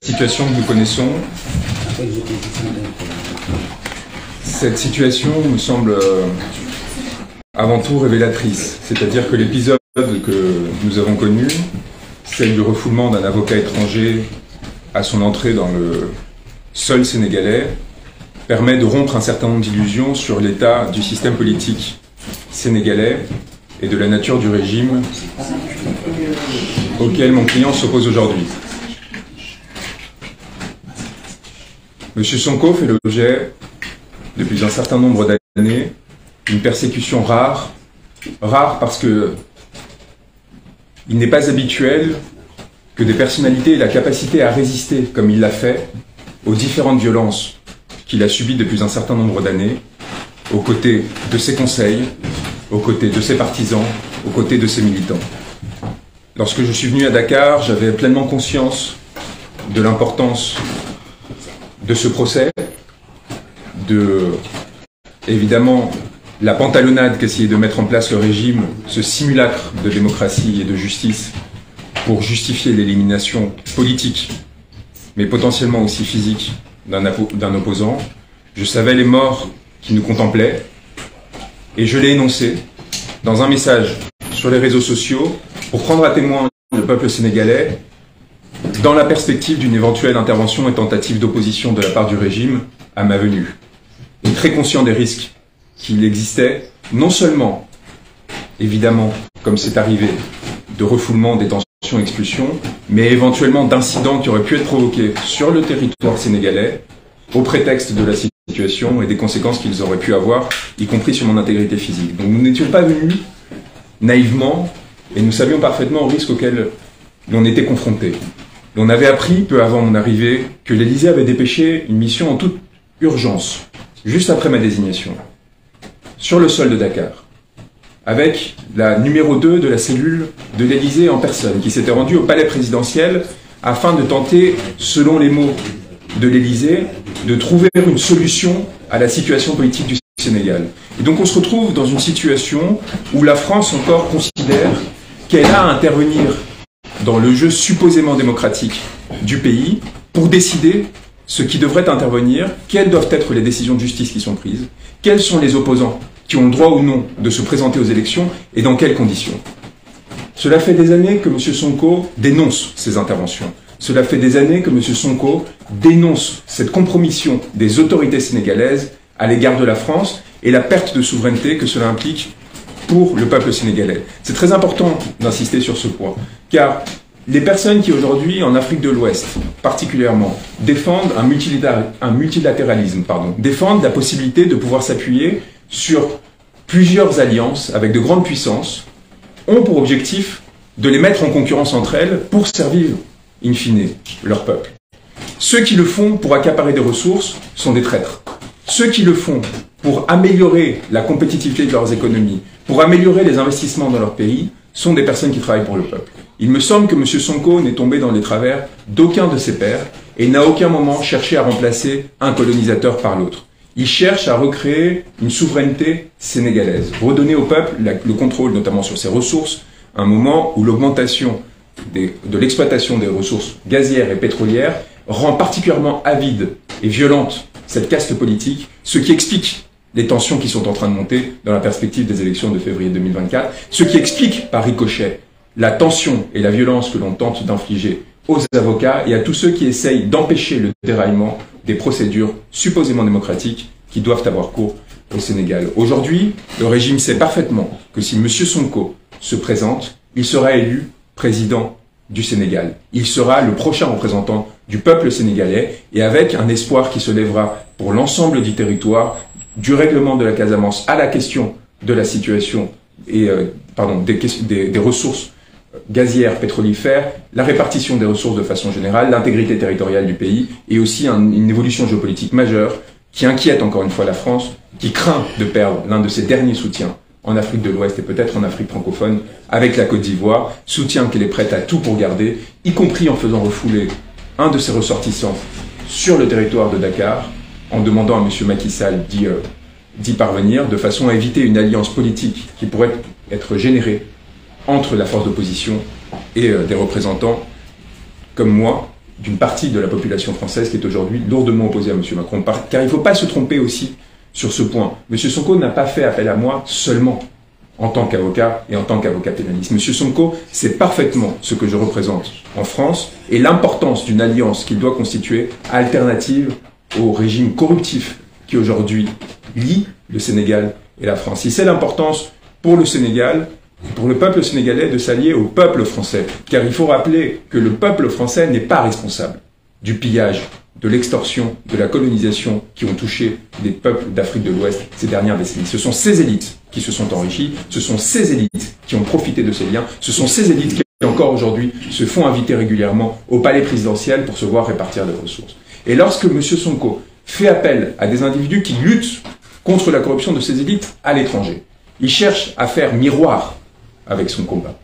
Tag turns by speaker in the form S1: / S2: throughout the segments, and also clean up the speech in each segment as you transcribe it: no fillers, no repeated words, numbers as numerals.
S1: Situation que nous connaissons, cette situation me semble avant tout révélatrice. C'est-à-dire que l'épisode que nous avons connu, celle du refoulement d'un avocat étranger à son entrée dans le sol sénégalais, permet de rompre un certain nombre d'illusions sur l'état du système politique sénégalais et de la nature du régime auquel mon client s'oppose aujourd'hui. Monsieur Sonko fait l'objet, depuis un certain nombre d'années, d'une persécution rare parce que il n'est pas habituel que des personnalités aient la capacité à résister, comme il l'a fait, aux différentes violences qu'il a subies depuis un certain nombre d'années, aux côtés de ses conseils, aux côtés de ses partisans, aux côtés de ses militants. Lorsque je suis venu à Dakar, j'avais pleinement conscience de l'importance de ce procès, évidemment, la pantalonnade qu'essayait de mettre en place le régime, ce simulacre de démocratie et de justice pour justifier l'élimination politique, mais potentiellement aussi physique, d'un opposant. Je savais les morts qui nous contemplaient et je l'ai énoncé dans un message sur les réseaux sociaux pour prendre à témoin le peuple sénégalais dans la perspective d'une éventuelle intervention et tentative d'opposition de la part du régime à ma venue. Et très conscient des risques qu'il existait, non seulement, évidemment, comme c'est arrivé, de refoulement, détention, expulsion, mais éventuellement d'incidents qui auraient pu être provoqués sur le territoire sénégalais au prétexte de la situation et des conséquences qu'ils auraient pu avoir, y compris sur mon intégrité physique. Donc nous n'étions pas venus naïvement et nous savions parfaitement au risque auquel l'on était confronté. On avait appris, peu avant mon arrivée, que l'Élysée avait dépêché une mission en toute urgence, juste après ma désignation, sur le sol de Dakar, avec la numéro 2 de la cellule de l'Élysée en personne, qui s'était rendue au palais présidentiel afin de tenter, selon les mots de l'Élysée, de trouver une solution à la situation politique du Sénégal. Et donc on se retrouve dans une situation où la France encore considère qu'elle a à intervenir dans le jeu supposément démocratique du pays pour décider ce qui devrait intervenir, quelles doivent être les décisions de justice qui sont prises, quels sont les opposants qui ont le droit ou non de se présenter aux élections et dans quelles conditions. Cela fait des années que M. Sonko dénonce ces interventions. Cela fait des années que M. Sonko dénonce cette compromission des autorités sénégalaises à l'égard de la France et la perte de souveraineté que cela implique pour le peuple sénégalais. C'est très important d'insister sur ce point, car les personnes qui aujourd'hui, en Afrique de l'Ouest particulièrement, défendent un multilatéralisme, défendent la possibilité de pouvoir s'appuyer sur plusieurs alliances avec de grandes puissances, ont pour objectif de les mettre en concurrence entre elles pour servir, in fine, leur peuple. Ceux qui le font pour accaparer des ressources sont des traîtres. Ceux qui le font pour améliorer la compétitivité de leurs économies, pour améliorer les investissements dans leur pays, sont des personnes qui travaillent pour le peuple. Il me semble que M. Sonko n'est tombé dans les travers d'aucun de ses pairs et n'a à aucun moment cherché à remplacer un colonisateur par l'autre. Il cherche à recréer une souveraineté sénégalaise, redonner au peuple le contrôle notamment sur ses ressources, à un moment où l'augmentation de l'exploitation des ressources gazières et pétrolières rend particulièrement avide et violente cette caste politique, ce qui explique les tensions qui sont en train de monter dans la perspective des élections de février 2024, ce qui explique par ricochet la tension et la violence que l'on tente d'infliger aux avocats et à tous ceux qui essayent d'empêcher le déraillement des procédures supposément démocratiques qui doivent avoir cours au Sénégal. Aujourd'hui, le régime sait parfaitement que si M. Sonko se présente, il sera élu président du Sénégal. Il sera le prochain représentant du peuple sénégalais et avec un espoir qui se lèvera pour l'ensemble du territoire, du règlement de la Casamance à la question de la situation et des ressources gazières, pétrolifères, la répartition des ressources de façon générale, l'intégrité territoriale du pays et aussi une évolution géopolitique majeure qui inquiète encore une fois la France, qui craint de perdre l'un de ses derniers soutiens en Afrique de l'Ouest et peut-être en Afrique francophone avec la Côte d'Ivoire, soutien qu'elle est prête à tout pour garder, y compris en faisant refouler un de ses ressortissants sur le territoire de Dakar, en demandant à M. Macky Sall d'y parvenir, de façon à éviter une alliance politique qui pourrait être générée entre la force d'opposition et des représentants comme moi, d'une partie de la population française qui est aujourd'hui lourdement opposée à M. Macron. Car il ne faut pas se tromper aussi sur ce point. M. Sonko n'a pas fait appel à moi seulement en tant qu'avocat et en tant qu'avocat pénaliste. M. Sonko sait parfaitement ce que je représente en France et l'importance d'une alliance qu'il doit constituer alternative au régime corruptif qui aujourd'hui lie le Sénégal et la France. Il sait l'importance pour le Sénégal, pour le peuple sénégalais, de s'allier au peuple français. Car il faut rappeler que le peuple français n'est pas responsable du pillage, de l'extorsion, de la colonisation qui ont touché les peuples d'Afrique de l'Ouest ces dernières décennies. Ce sont ces élites qui se sont enrichies, ce sont ces élites qui ont profité de ces liens, ce sont ces élites qui encore aujourd'hui se font inviter régulièrement au palais présidentiel pour se voir répartir des ressources. Et lorsque M. Sonko fait appel à des individus qui luttent contre la corruption de ces élites à l'étranger, il cherche à faire miroir avec son combat.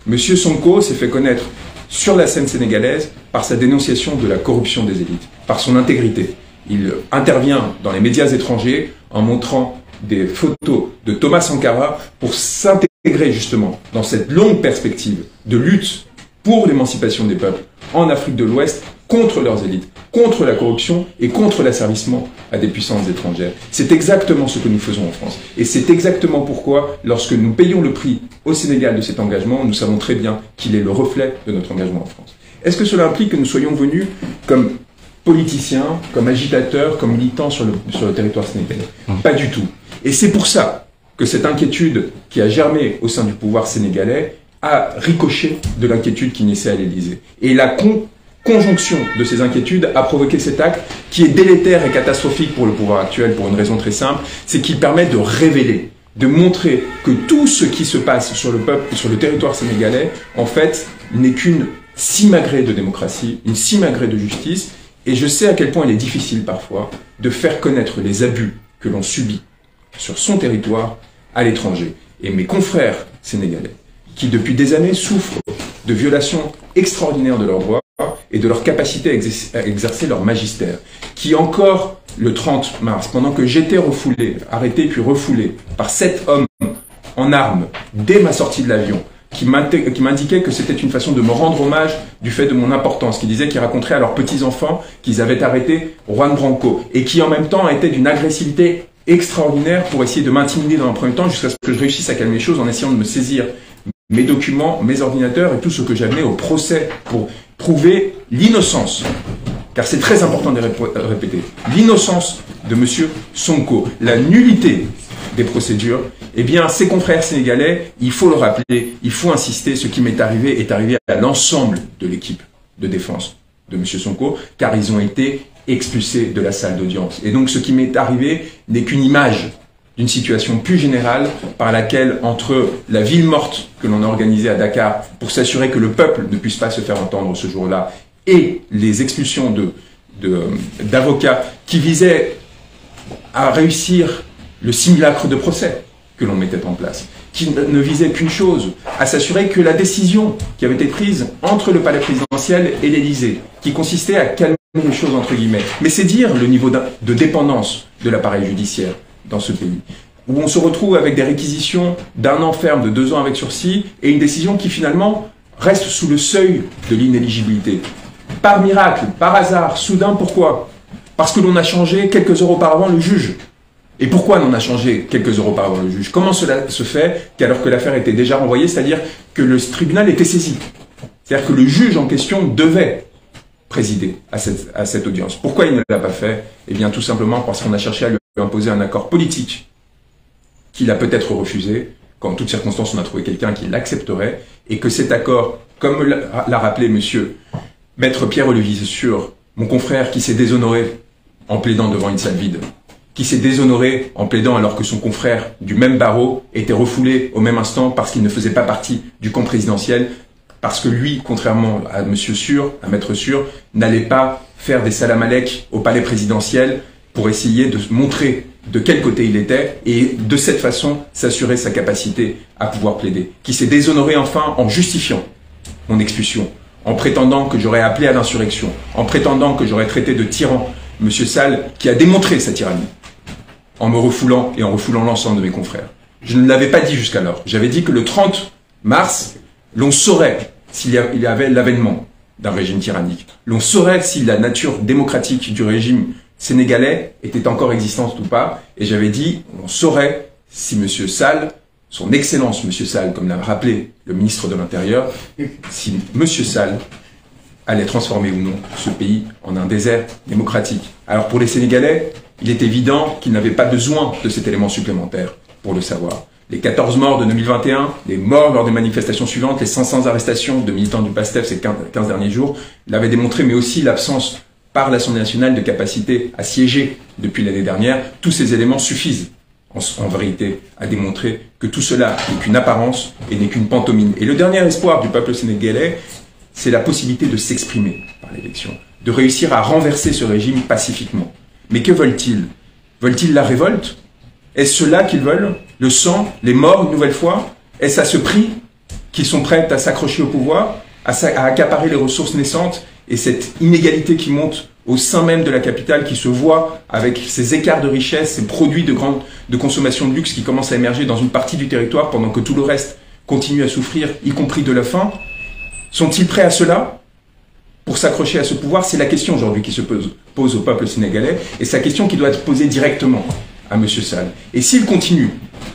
S1: M. Sonko s'est fait connaître sur la scène sénégalaise par sa dénonciation de la corruption des élites, par son intégrité. Il intervient dans les médias étrangers en montrant des photos de Thomas Sankara pour s'intégrer justement dans cette longue perspective de lutte pour l'émancipation des peuples en Afrique de l'Ouest contre leurs élites, contre la corruption et contre l'asservissement à des puissances étrangères. C'est exactement ce que nous faisons en France. Et c'est exactement pourquoi, lorsque nous payons le prix au Sénégal de cet engagement, nous savons très bien qu'il est le reflet de notre engagement en France. Est-ce que cela implique que nous soyons venus comme politiciens, comme agitateurs, comme militants sur le territoire sénégalais? Pas du tout. Et c'est pour ça que cette inquiétude qui a germé au sein du pouvoir sénégalais a ricoché de l'inquiétude qui naissait à l'Élysée. Et la conjonction de ces inquiétudes a provoqué cet acte qui est délétère et catastrophique pour le pouvoir actuel pour une raison très simple, c'est qu'il permet de révéler, de montrer que tout ce qui se passe sur le peuple, sur le territoire sénégalais, en fait, n'est qu'une simagrée de démocratie, une simagrée de justice, et je sais à quel point il est difficile parfois de faire connaître les abus que l'on subit sur son territoire à l'étranger. Et mes confrères sénégalais, qui depuis des années souffrent de violations extraordinaires de leurs droits et de leur capacité à exercer leur magistère, qui encore le 30 mars, pendant que j'étais refoulé, arrêté puis refoulé par 7 hommes en armes dès ma sortie de l'avion, qui m'indiquaient que c'était une façon de me rendre hommage du fait de mon importance, qui disaient qu'ils raconteraient à leurs petits-enfants qu'ils avaient arrêté Juan Branco, et qui en même temps étaient d'une agressivité extraordinaire pour essayer de m'intimider dans un premier temps jusqu'à ce que je réussisse à calmer les choses en essayant de me saisir mes documents, mes ordinateurs et tout ce que j'amenais au procès pour prouver l'innocence, car c'est très important de répéter, l'innocence de M. Sonko, la nullité des procédures. Eh bien, ses confrères sénégalais, il faut le rappeler, il faut insister, ce qui m'est arrivé est arrivé à l'ensemble de l'équipe de défense de M. Sonko, car ils ont été expulsés de la salle d'audience. Et donc, ce qui m'est arrivé n'est qu'une image d'une situation plus générale par laquelle, entre la ville morte que l'on a organisée à Dakar pour s'assurer que le peuple ne puisse pas se faire entendre ce jour-là, et les expulsions d'avocats qui visaient à réussir le simulacre de procès que l'on mettait en place, qui ne visait qu'une chose, à s'assurer que la décision qui avait été prise entre le palais présidentiel et l'Élysée, qui consistait à calmer les choses entre guillemets, mais c'est dire le niveau de dépendance de l'appareil judiciaire dans ce pays, où on se retrouve avec des réquisitions d'1 an ferme, de 2 ans avec sursis, et une décision qui finalement reste sous le seuil de l'inéligibilité. Par miracle, par hasard, soudain, pourquoi? Parce que l'on a changé quelques heures auparavant le juge. Et pourquoi l'on a changé quelques heures auparavant le juge? Comment cela se fait qu'alors que l'affaire était déjà renvoyée, c'est-à-dire que le tribunal était saisi? C'est-à-dire que le juge en question devait présider à cette audience. Pourquoi il ne l'a pas fait? Eh bien, tout simplement parce qu'on a cherché à lui imposer un accord politique qu'il a peut-être refusé, qu'en toutes circonstances on a trouvé quelqu'un qui l'accepterait, et que cet accord, comme l'a rappelé Maître Pierre-Olivier Sur, mon confrère qui s'est déshonoré en plaidant devant une salle vide, qui s'est déshonoré en plaidant alors que son confrère du même barreau était refoulé au même instant parce qu'il ne faisait pas partie du camp présidentiel, parce que lui, contrairement à Monsieur Sur, à Maître Sur, n'allait pas faire des salam-alek au palais présidentiel pour essayer de montrer de quel côté il était et de cette façon s'assurer sa capacité à pouvoir plaider. Qui s'est déshonoré enfin en justifiant mon expulsion, en prétendant que j'aurais appelé à l'insurrection, en prétendant que j'aurais traité de tyran Monsieur Sall, qui a démontré sa tyrannie en me refoulant et en refoulant l'ensemble de mes confrères. Je ne l'avais pas dit jusqu'alors. J'avais dit que le 30 mars, l'on saurait s'il y avait l'avènement d'un régime tyrannique. L'on saurait si la nature démocratique du régime sénégalais était encore existante ou pas. Et j'avais dit, on saurait si M. Sall, son Excellence M. Sall, comme l'a rappelé le ministre de l'Intérieur, si M. Sall allait transformer ou non ce pays en un désert démocratique. Alors pour les Sénégalais, il est évident qu'ils n'avaient pas besoin de cet élément supplémentaire pour le savoir. Les 14 morts de 2021, les morts lors des manifestations suivantes, les 500 arrestations de militants du PASTEF ces 15 derniers jours l'avaient démontré, mais aussi l'absence par l'Assemblée nationale de capacité à siéger depuis l'année dernière. Tous ces éléments suffisent en vérité à démontrer que tout cela n'est qu'une apparence et n'est qu'une pantomime. Et le dernier espoir du peuple sénégalais, c'est la possibilité de s'exprimer par l'élection, de réussir à renverser ce régime pacifiquement. Mais que veulent-ils? Veulent-ils la révolte? Est-ce cela qu'ils veulent? Le sang, les morts une nouvelle fois? Est-ce à ce prix qu'ils sont prêts à s'accrocher au pouvoir, à accaparer les ressources naissantes et cette inégalité qui monte au sein même de la capitale, qui se voit avec ces écarts de richesse, ces produits de consommation de luxe qui commencent à émerger dans une partie du territoire pendant que tout le reste continue à souffrir, y compris de la faim? Sont-ils prêts à cela pour s'accrocher à ce pouvoir? C'est la question aujourd'hui qui se pose au peuple sénégalais, et c'est la question qui doit être posée directement à M. Sall. Et s'il continue,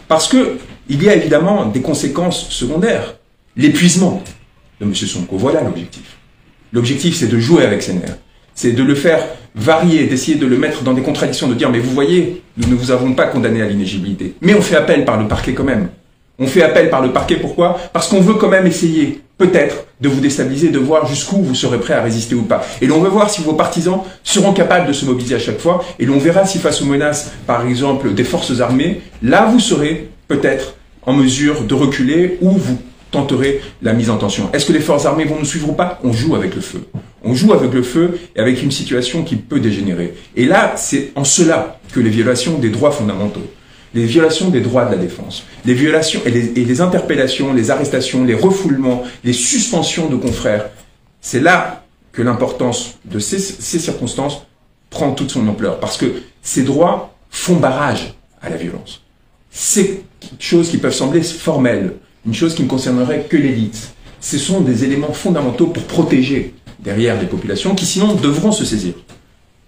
S1: parce que il y a évidemment des conséquences secondaires, l'épuisement de M. Sonko, voilà l'objectif. L'objectif, c'est de jouer avec ses nerfs, c'est de le faire varier, d'essayer de le mettre dans des contradictions, de dire, mais vous voyez, nous ne vous avons pas condamné à l'inéligibilité, mais on fait appel par le parquet quand même. On fait appel par le parquet, pourquoi? Parce qu'on veut quand même essayer, peut-être, de vous déstabiliser, de voir jusqu'où vous serez prêt à résister ou pas. Et l'on veut voir si vos partisans seront capables de se mobiliser à chaque fois, et l'on verra si face aux menaces, par exemple, des forces armées, là vous serez peut-être en mesure de reculer ou vous tenterez la mise en tension. Est-ce que les forces armées vont nous suivre ou pas? On joue avec le feu. On joue avec le feu et avec une situation qui peut dégénérer. Et là, c'est en cela que les violations des droits fondamentaux, les violations des droits de la défense, les violations et les interpellations, les arrestations, les refoulements, les suspensions de confrères, c'est là que l'importance de ces circonstances prend toute son ampleur. Parce que ces droits font barrage à la violence. C'est choses qui peuvent sembler formelles, une chose qui ne concernerait que l'élite. Ce sont des éléments fondamentaux pour protéger derrière les populations qui sinon devront se saisir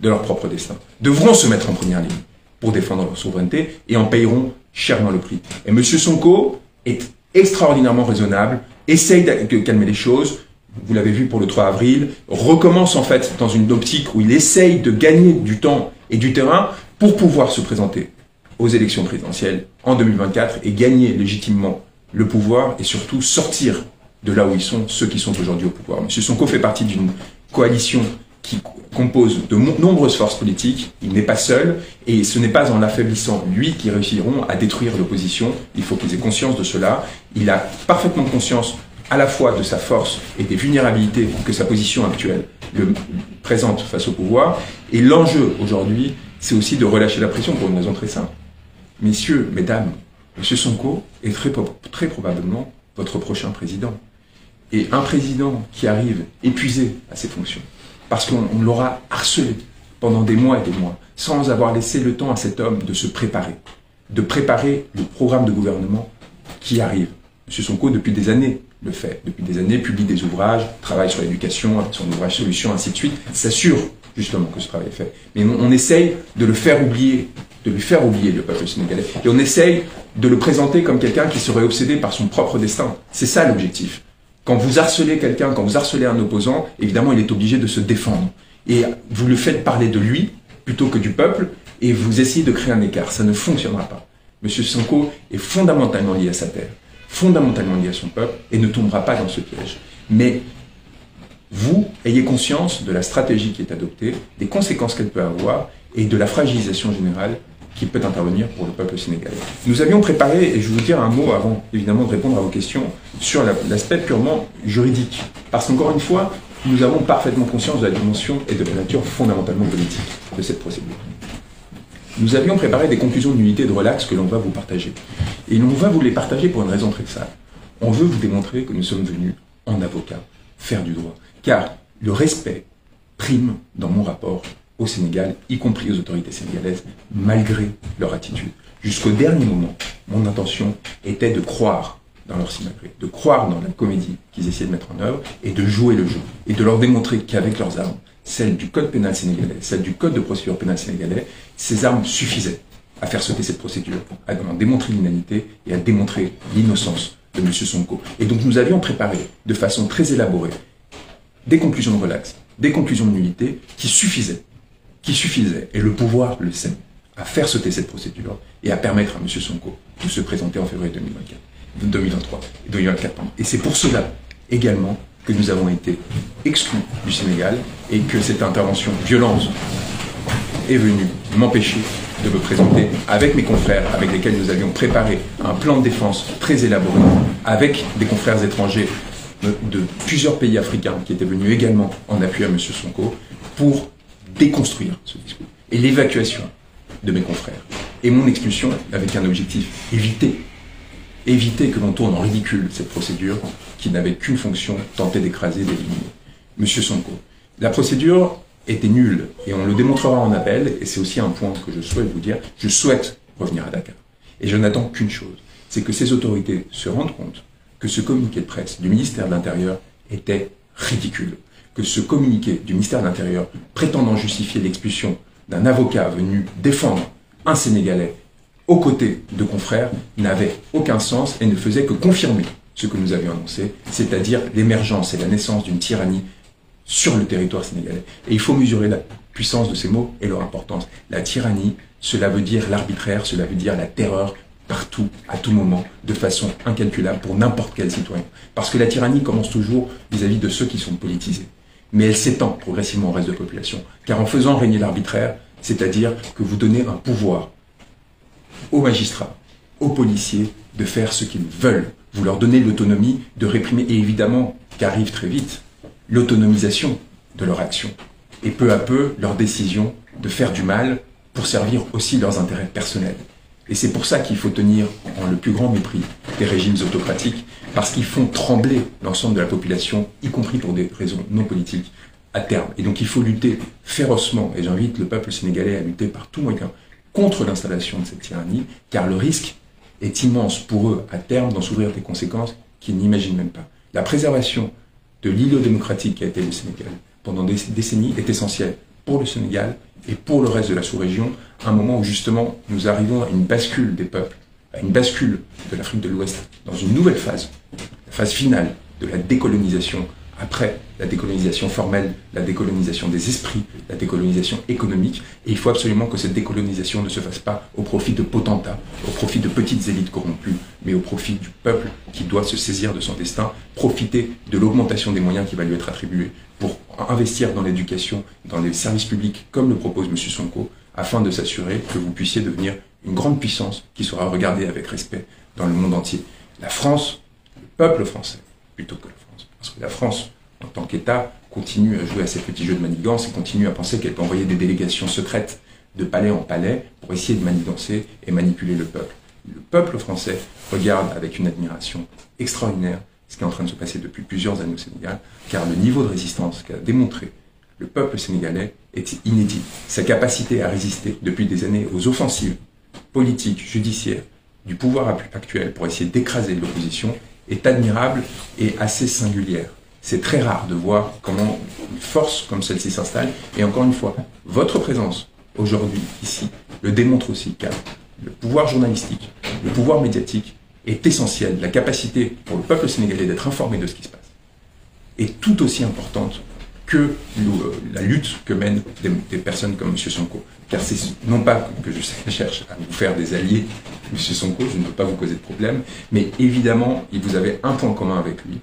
S1: de leur propre destin, devront se mettre en première ligne pour défendre leur souveraineté et en payeront chèrement le prix. Et M. Sonko est extraordinairement raisonnable, essaye de calmer les choses, vous l'avez vu pour le 3 avril, recommence en fait dans une optique où il essaye de gagner du temps et du terrain pour pouvoir se présenter aux élections présidentielles en 2024 et gagner légitimement le pouvoir et surtout sortir de là où ils sont, ceux qui sont aujourd'hui au pouvoir. M. Sonko fait partie d'une coalition qui compose de nombreuses forces politiques, il n'est pas seul, et ce n'est pas en l'affaiblissant, lui, qu'ils réussiront à détruire l'opposition. Il faut qu'ils aient conscience de cela. Il a parfaitement conscience à la fois de sa force et des vulnérabilités que sa position actuelle le présente face au pouvoir. Et l'enjeu aujourd'hui, c'est aussi de relâcher la pression pour une raison très simple. Messieurs, mesdames, M. Sonko est très probablement votre prochain président. Et un président qui arrive épuisé à ses fonctions, parce qu'on l'aura harcelé pendant des mois et des mois, sans avoir laissé le temps à cet homme de se préparer, de préparer le programme de gouvernement qui arrive. M. Sonko, depuis des années, le fait. Depuis des années, publie des ouvrages, travaille sur l'éducation, avec son ouvrage Solutions, ainsi de suite, s'assure justement que ce travail est fait. Mais on essaye de le faire oublier, de lui faire oublier le peuple sénégalais. Et on essaye de le présenter comme quelqu'un qui serait obsédé par son propre destin. C'est ça l'objectif. Quand vous harcelez quelqu'un, quand vous harcelez un opposant, évidemment, il est obligé de se défendre. Et vous le faites parler de lui plutôt que du peuple, et vous essayez de créer un écart. Ça ne fonctionnera pas. M. Sonko est fondamentalement lié à sa terre, fondamentalement lié à son peuple, et ne tombera pas dans ce piège. Mais vous, ayez conscience de la stratégie qui est adoptée, des conséquences qu'elle peut avoir, et de la fragilisation générale qui peut intervenir pour le peuple sénégalais. Nous avions préparé, et je vais vous dire un mot avant évidemment de répondre à vos questions, sur l'aspect purement juridique. Parce qu'encore une fois, nous avons parfaitement conscience de la dimension et de la nature fondamentalement politique de cette procédure. Nous avions préparé des conclusions d'unité et de relax que l'on va vous partager. Et l'on va vous les partager pour une raison très simple. On veut vous démontrer que nous sommes venus, en avocat, faire du droit. Car le respect prime dans mon rapport au Sénégal, y compris aux autorités sénégalaises, malgré leur attitude. Jusqu'au dernier moment, mon intention était de croire dans leur simagrée, de croire dans la comédie qu'ils essayaient de mettre en œuvre et de jouer le jeu et de leur démontrer qu'avec leurs armes, celles du code pénal sénégalais, celles du code de procédure pénale sénégalais, ces armes suffisaient à faire sauter cette procédure, à démontrer l'inanité et à démontrer l'innocence de M. Sonko. Et donc nous avions préparé de façon très élaborée des conclusions de relax, des conclusions de nullité qui suffisaient, et le pouvoir le sait, à faire sauter cette procédure et à permettre à M. Sonko de se présenter en février 2023 et 2024. Et c'est pour cela également que nous avons été exclus du Sénégal et que cette intervention violente est venue m'empêcher de me présenter avec mes confrères avec lesquels nous avions préparé un plan de défense très élaboré, avec des confrères étrangers de plusieurs pays africains qui étaient venus également en appui à M. Sonko pour déconstruire ce discours et l'évacuation de mes confrères. Et mon expulsion avec un objectif, éviter que l'on tourne en ridicule cette procédure qui n'avait qu'une fonction, tenter d'écraser, d'éliminer M. Sonko. La procédure était nulle et on le démontrera en appel, et c'est aussi un point que je souhaite vous dire, je souhaite revenir à Dakar. Et je n'attends qu'une chose, c'est que ces autorités se rendent compte que ce communiqué de presse du ministère de l'Intérieur était ridicule, que ce communiqué du ministère de l'Intérieur prétendant justifier l'expulsion d'un avocat venu défendre un Sénégalais aux côtés de confrères n'avait aucun sens et ne faisait que confirmer ce que nous avions annoncé, c'est-à-dire l'émergence et la naissance d'une tyrannie sur le territoire sénégalais. Et il faut mesurer la puissance de ces mots et leur importance. La tyrannie, cela veut dire l'arbitraire, cela veut dire la terreur partout, à tout moment, de façon incalculable pour n'importe quel citoyen. Parce que la tyrannie commence toujours vis-à-vis de ceux qui sont politisés. Mais elle s'étend progressivement au reste de la population. Car en faisant régner l'arbitraire, c'est-à-dire que vous donnez un pouvoir aux magistrats, aux policiers, de faire ce qu'ils veulent. Vous leur donnez l'autonomie de réprimer, et évidemment, qu'arrive très vite, l'autonomisation de leur action. Et peu à peu, leur décision de faire du mal pour servir aussi leurs intérêts personnels. Et c'est pour ça qu'il faut tenir en le plus grand mépris des régimes autocratiques, parce qu'ils font trembler l'ensemble de la population, y compris pour des raisons non politiques, à terme. Et donc il faut lutter férocement, et j'invite le peuple sénégalais à lutter par tout moyen contre l'installation de cette tyrannie, car le risque est immense pour eux, à terme, d'en s'ouvrir des conséquences qu'ils n'imaginent même pas. La préservation de l'îlot démocratique qui a été le Sénégal pendant des décennies est essentielle pour le Sénégal et pour le reste de la sous-région, à un moment où justement nous arrivons à une bascule des peuples, à une bascule de l'Afrique de l'Ouest dans une nouvelle phase, la phase finale de la décolonisation, après la décolonisation formelle, la décolonisation des esprits, la décolonisation économique. Et il faut absolument que cette décolonisation ne se fasse pas au profit de potentats, au profit de petites élites corrompues, mais au profit du peuple qui doit se saisir de son destin, profiter de l'augmentation des moyens qui va lui être attribuée pour investir dans l'éducation, dans les services publics, comme le propose M. Sonko, afin de s'assurer que vous puissiez devenir une grande puissance qui sera regardée avec respect dans le monde entier. La France, le peuple français, plutôt que la France. Parce que la France, en tant qu'État, continue à jouer à ces petits jeux de manigance et continue à penser qu'elle peut envoyer des délégations secrètes de palais en palais pour essayer de manigancer et manipuler le peuple. Le peuple français regarde avec une admiration extraordinaire ce qui est en train de se passer depuis plusieurs années au Sénégal, car le niveau de résistance qu'a démontré le peuple sénégalais est inédit. Sa capacité à résister depuis des années aux offensives politiques, judiciaires, du pouvoir actuel pour essayer d'écraser l'opposition est admirable et assez singulière. C'est très rare de voir comment une force comme celle-ci s'installe. Et encore une fois, votre présence aujourd'hui, ici, le démontre aussi, car le pouvoir journalistique, le pouvoir médiatique est essentiel. La capacité pour le peuple sénégalais d'être informé de ce qui se passe est tout aussi importante que la lutte que mènent des personnes comme M. Sonko. Car c'est non pas que je cherche à vous faire des alliés, M. Sonko, je ne veux pas vous causer de problème, mais évidemment, vous avez un point commun avec lui,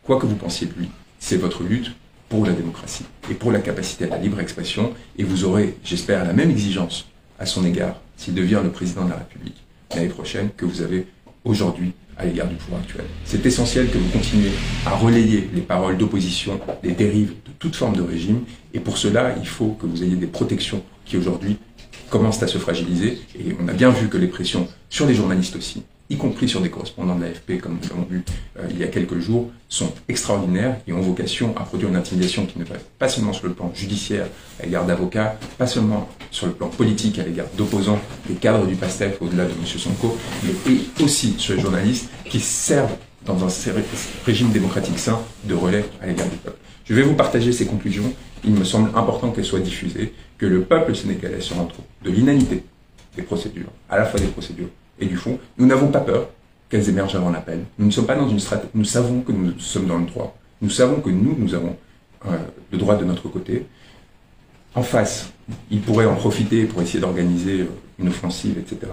S1: quoi que vous pensiez de lui, c'est votre lutte pour la démocratie et pour la capacité à la libre expression, et vous aurez, j'espère, la même exigence à son égard s'il devient le président de la République l'année prochaine que vous avez aujourd'hui à l'égard du pouvoir actuel. C'est essentiel que vous continuiez à relayer les paroles d'opposition, les dérives de toute forme de régime, et pour cela, il faut que vous ayez des protections qui aujourd'hui commencent à se fragiliser, et on a bien vu que les pressions sur les journalistes aussi y compris sur des correspondants de l'AFP, comme nous l'avons vu il y a quelques jours, sont extraordinaires et ont vocation à produire une intimidation qui ne va pas seulement sur le plan judiciaire à l'égard d'avocats, pas seulement sur le plan politique à l'égard d'opposants, des cadres du PASTEF au-delà de M. Sonko, mais aussi sur les journalistes qui servent dans un régime démocratique sain de relais à l'égard du peuple. Je vais vous partager ces conclusions. Il me semble important qu'elles soient diffusées, que le peuple sénégalais se rende compte de l'inanité des procédures, à la fois des procédures et du fond. Nous n'avons pas peur qu'elles émergent avant l'appel. Nous ne sommes pas dans une stratégie. Nous savons que nous sommes dans le droit. Nous savons que nous avons le droit de notre côté. En face, ils pourraient en profiter pour essayer d'organiser une offensive, etc.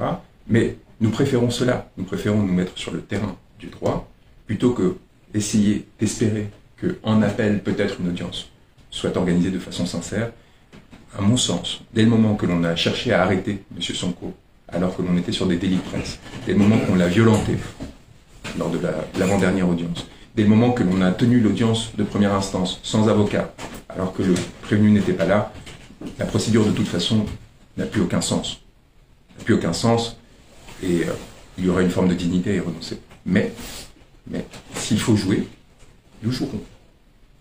S1: Mais nous préférons cela. Nous préférons nous mettre sur le terrain du droit plutôt que essayer d'espérer qu'en appel, peut-être une audience soit organisée de façon sincère. À mon sens, dès le moment que l'on a cherché à arrêter M. Sonko, alors que l'on était sur des délits de presse, dès le moment qu'on l'a violenté lors de l'avant-dernière audience, dès le moment que l'on a tenu l'audience de première instance sans avocat, alors que le prévenu n'était pas là, la procédure de toute façon n'a plus aucun sens. N'a plus aucun sens et il y aura une forme de dignité à y renoncer. Mais s'il faut jouer, nous jouerons.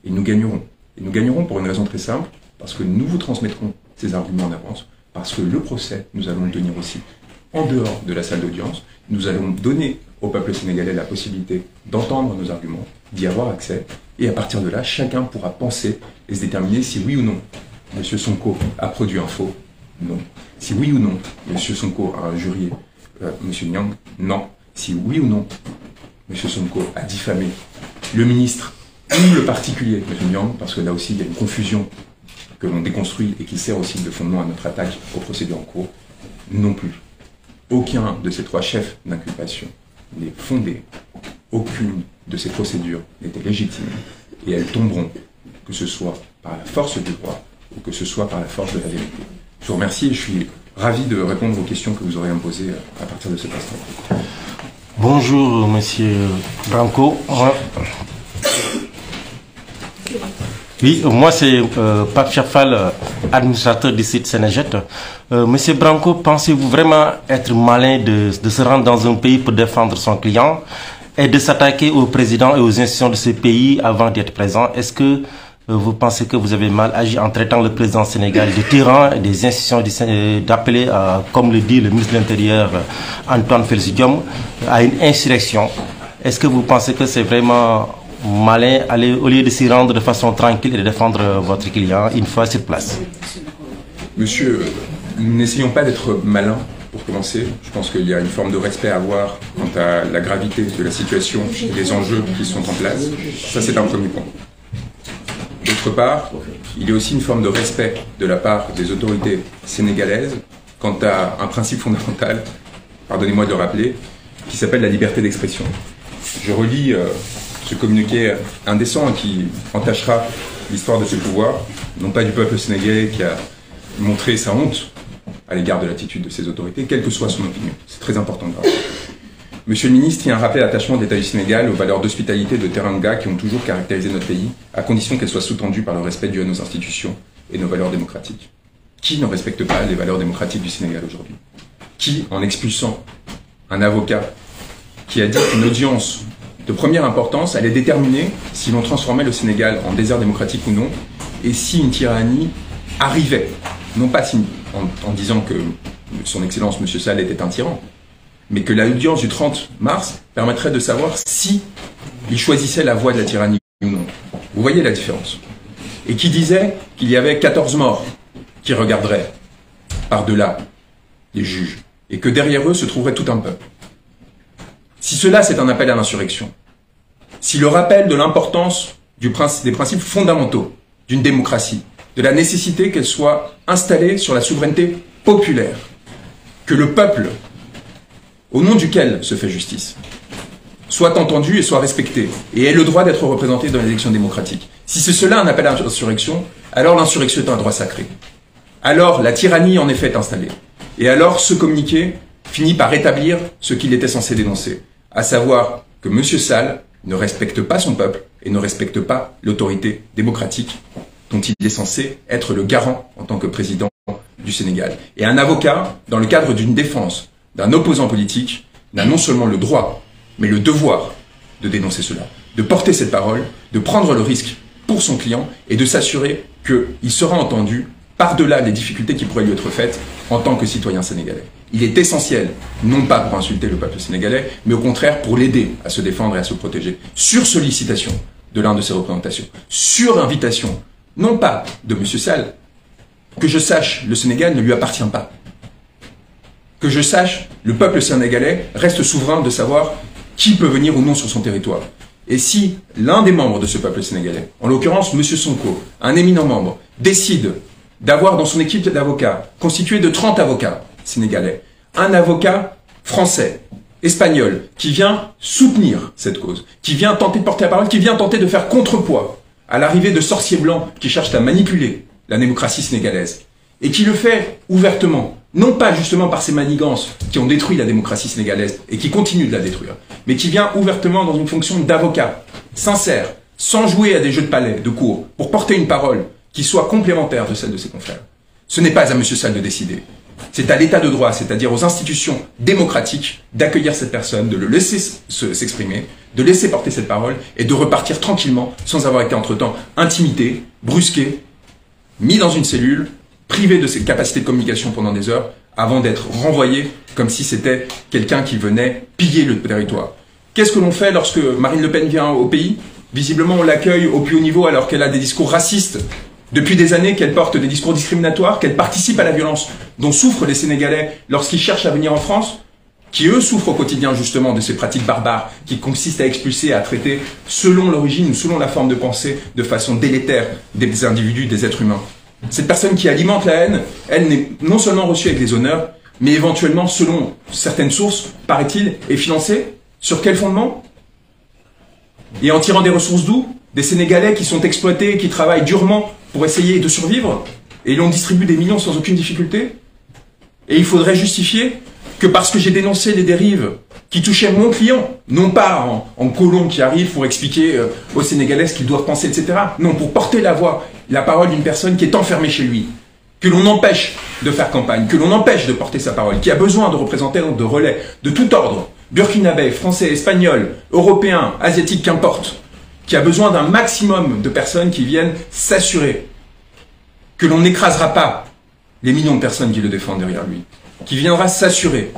S1: Et nous gagnerons. Et nous gagnerons pour une raison très simple, parce que nous vous transmettrons ces arguments en avance, parce que le procès, nous allons le tenir aussi en dehors de la salle d'audience. Nous allons donner au peuple sénégalais la possibilité d'entendre nos arguments, d'y avoir accès, et à partir de là, chacun pourra penser et se déterminer si oui ou non M. Sonko a produit un faux, non. Si oui ou non M. Sonko a injurié M. Nyang, non. Si oui ou non M. Sonko a diffamé le ministre ou le particulier M. Nyang, parce que là aussi il y a une confusion que l'on déconstruit et qui sert aussi de fondement à notre attaque aux procédures en cours, non plus. Aucun de ces trois chefs d'inculpation n'est fondé, aucune de ces procédures n'était légitime, et elles tomberont, que ce soit par la force du droit ou que ce soit par la force de la vérité. Je vous remercie et je suis ravi de répondre aux questions que vous aurez à me poser à partir de cet instant.
S2: Bonjour, monsieur Branco. Oui, moi c'est Pape Chafal, administrateur du site Sénéjet. Monsieur Branco, pensez-vous vraiment être malin de se rendre dans un pays pour défendre son client et de s'attaquer au président et aux institutions de ce pays avant d'être présent? Est-ce que vous pensez que vous avez mal agi en traitant le président sénégalais de tyran et des institutions d'appeler, comme le dit le ministre de l'Intérieur Antoine Félix Diome, à une insurrection? Est-ce que vous pensez que c'est vraiment malin au lieu de s'y rendre de façon tranquille et de défendre votre client une fois sur place?
S1: Monsieur, nous n'essayons pas d'être malins pour commencer. Je pense qu'il y a une forme de respect à avoir quant à la gravité de la situation et des enjeux qui sont en place. Ça, c'est un premier point. D'autre part, il y a aussi une forme de respect de la part des autorités sénégalaises quant à un principe fondamental, pardonnez-moi de le rappeler, qui s'appelle la liberté d'expression. Je relis ce communiqué indécent qui entachera l'histoire de ce pouvoir, non pas du peuple sénégalais qui a montré sa honte à l'égard de l'attitude de ses autorités, quelle que soit son opinion. C'est très important de rappeler. Monsieur le ministre, il y a un rappel d'attachement de l'État du Sénégal aux valeurs d'hospitalité de Teranga qui ont toujours caractérisé notre pays, à condition qu'elles soient sous-tendues par le respect dû à nos institutions et nos valeurs démocratiques. Qui ne respecte pas les valeurs démocratiques du Sénégal aujourd'hui? Qui, en expulsant un avocat qui a dit qu'une audience de première importance allait déterminer si l'on transformait le Sénégal en désert démocratique ou non, et si une tyrannie arrivait, non pas en disant que son Excellence M. Sall était un tyran, mais que l'audience du 30 mars permettrait de savoir si il choisissait la voie de la tyrannie ou non. Vous voyez la différence. Et qui disait qu'il y avait 14 morts qui regarderaient par-delà les juges, et que derrière eux se trouverait tout un peuple. Si cela c'est un appel à l'insurrection, si le rappel de l'importance des principes fondamentaux d'une démocratie, de la nécessité qu'elle soit installée sur la souveraineté populaire, que le peuple, au nom duquel se fait justice, soit entendu et soit respecté, et ait le droit d'être représenté dans les élections démocratiques. Si c'est cela un appel à l'insurrection, alors l'insurrection est un droit sacré. Alors la tyrannie en effet est installée. Et alors ce communiqué finit par rétablir ce qu'il était censé dénoncer, à savoir que M. Sall ne respecte pas son peuple et ne respecte pas l'autorité démocratique dont il est censé être le garant en tant que président du Sénégal. Et un avocat, dans le cadre d'une défense d'un opposant politique, n'a non seulement le droit, mais le devoir de dénoncer cela, de porter cette parole, de prendre le risque pour son client et de s'assurer qu'il sera entendu par-delà les difficultés qui pourraient lui être faites en tant que citoyen sénégalais. Il est essentiel, non pas pour insulter le peuple sénégalais, mais au contraire pour l'aider à se défendre et à se protéger, sur sollicitation de l'un de ses représentations, sur invitation, non pas de M. Sall. Que je sache, le Sénégal ne lui appartient pas. Que je sache, le peuple sénégalais reste souverain de savoir qui peut venir ou non sur son territoire. Et si l'un des membres de ce peuple sénégalais, en l'occurrence M. Sonko, un éminent membre, décide d'avoir dans son équipe d'avocats, constituée de 30 avocats sénégalais, un avocat français, espagnol, qui vient soutenir cette cause, qui vient tenter de porter la parole, qui vient tenter de faire contrepoids à l'arrivée de sorciers blancs qui cherchent à manipuler la démocratie sénégalaise, et qui le fait ouvertement, non pas justement par ces manigances qui ont détruit la démocratie sénégalaise et qui continuent de la détruire, mais qui vient ouvertement dans une fonction d'avocat, sincère, sans jouer à des jeux de palais, de cour, pour porter une parole qui soit complémentaire de celle de ses confrères. Ce n'est pas à M. Sall de décider. C'est à l'état de droit, c'est-à-dire aux institutions démocratiques, d'accueillir cette personne, de le laisser s'exprimer, de laisser porter cette parole et de repartir tranquillement sans avoir été entre-temps intimidé, brusqué, mis dans une cellule, privé de ses capacités de communication pendant des heures, avant d'être renvoyé comme si c'était quelqu'un qui venait piller le territoire. Qu'est-ce que l'on fait lorsque Marine Le Pen vient au pays? Visiblement, on l'accueille au plus haut niveau alors qu'elle a des discours racistes. Depuis des années qu'elle porte des discours discriminatoires, qu'elle participe à la violence dont souffrent les Sénégalais lorsqu'ils cherchent à venir en France, qui eux souffrent au quotidien justement de ces pratiques barbares qui consistent à expulser, à traiter selon l'origine ou selon la forme de pensée de façon délétère des individus, des êtres humains. Cette personne qui alimente la haine, elle n'est non seulement reçue avec des honneurs, mais éventuellement, selon certaines sources, paraît-il, est financée. Sur quel fondement? Et en tirant des ressources d'où? Des Sénégalais qui sont exploités, qui travaillent durement pour essayer de survivre, et l'on distribue des millions sans aucune difficulté. Et il faudrait justifier que parce que j'ai dénoncé les dérives qui touchaient mon client, non pas en colon qui arrive pour expliquer aux Sénégalais ce qu'ils doivent penser, etc. Non, pour porter la voix, la parole d'une personne qui est enfermée chez lui, que l'on empêche de faire campagne, que l'on empêche de porter sa parole, qui a besoin de représentants de relais de tout ordre, burkinabé, français, espagnol, européen, asiatique, qu'importe, qui a besoin d'un maximum de personnes qui viennent s'assurer que l'on n'écrasera pas les millions de personnes qui le défendent derrière lui, qui viendra s'assurer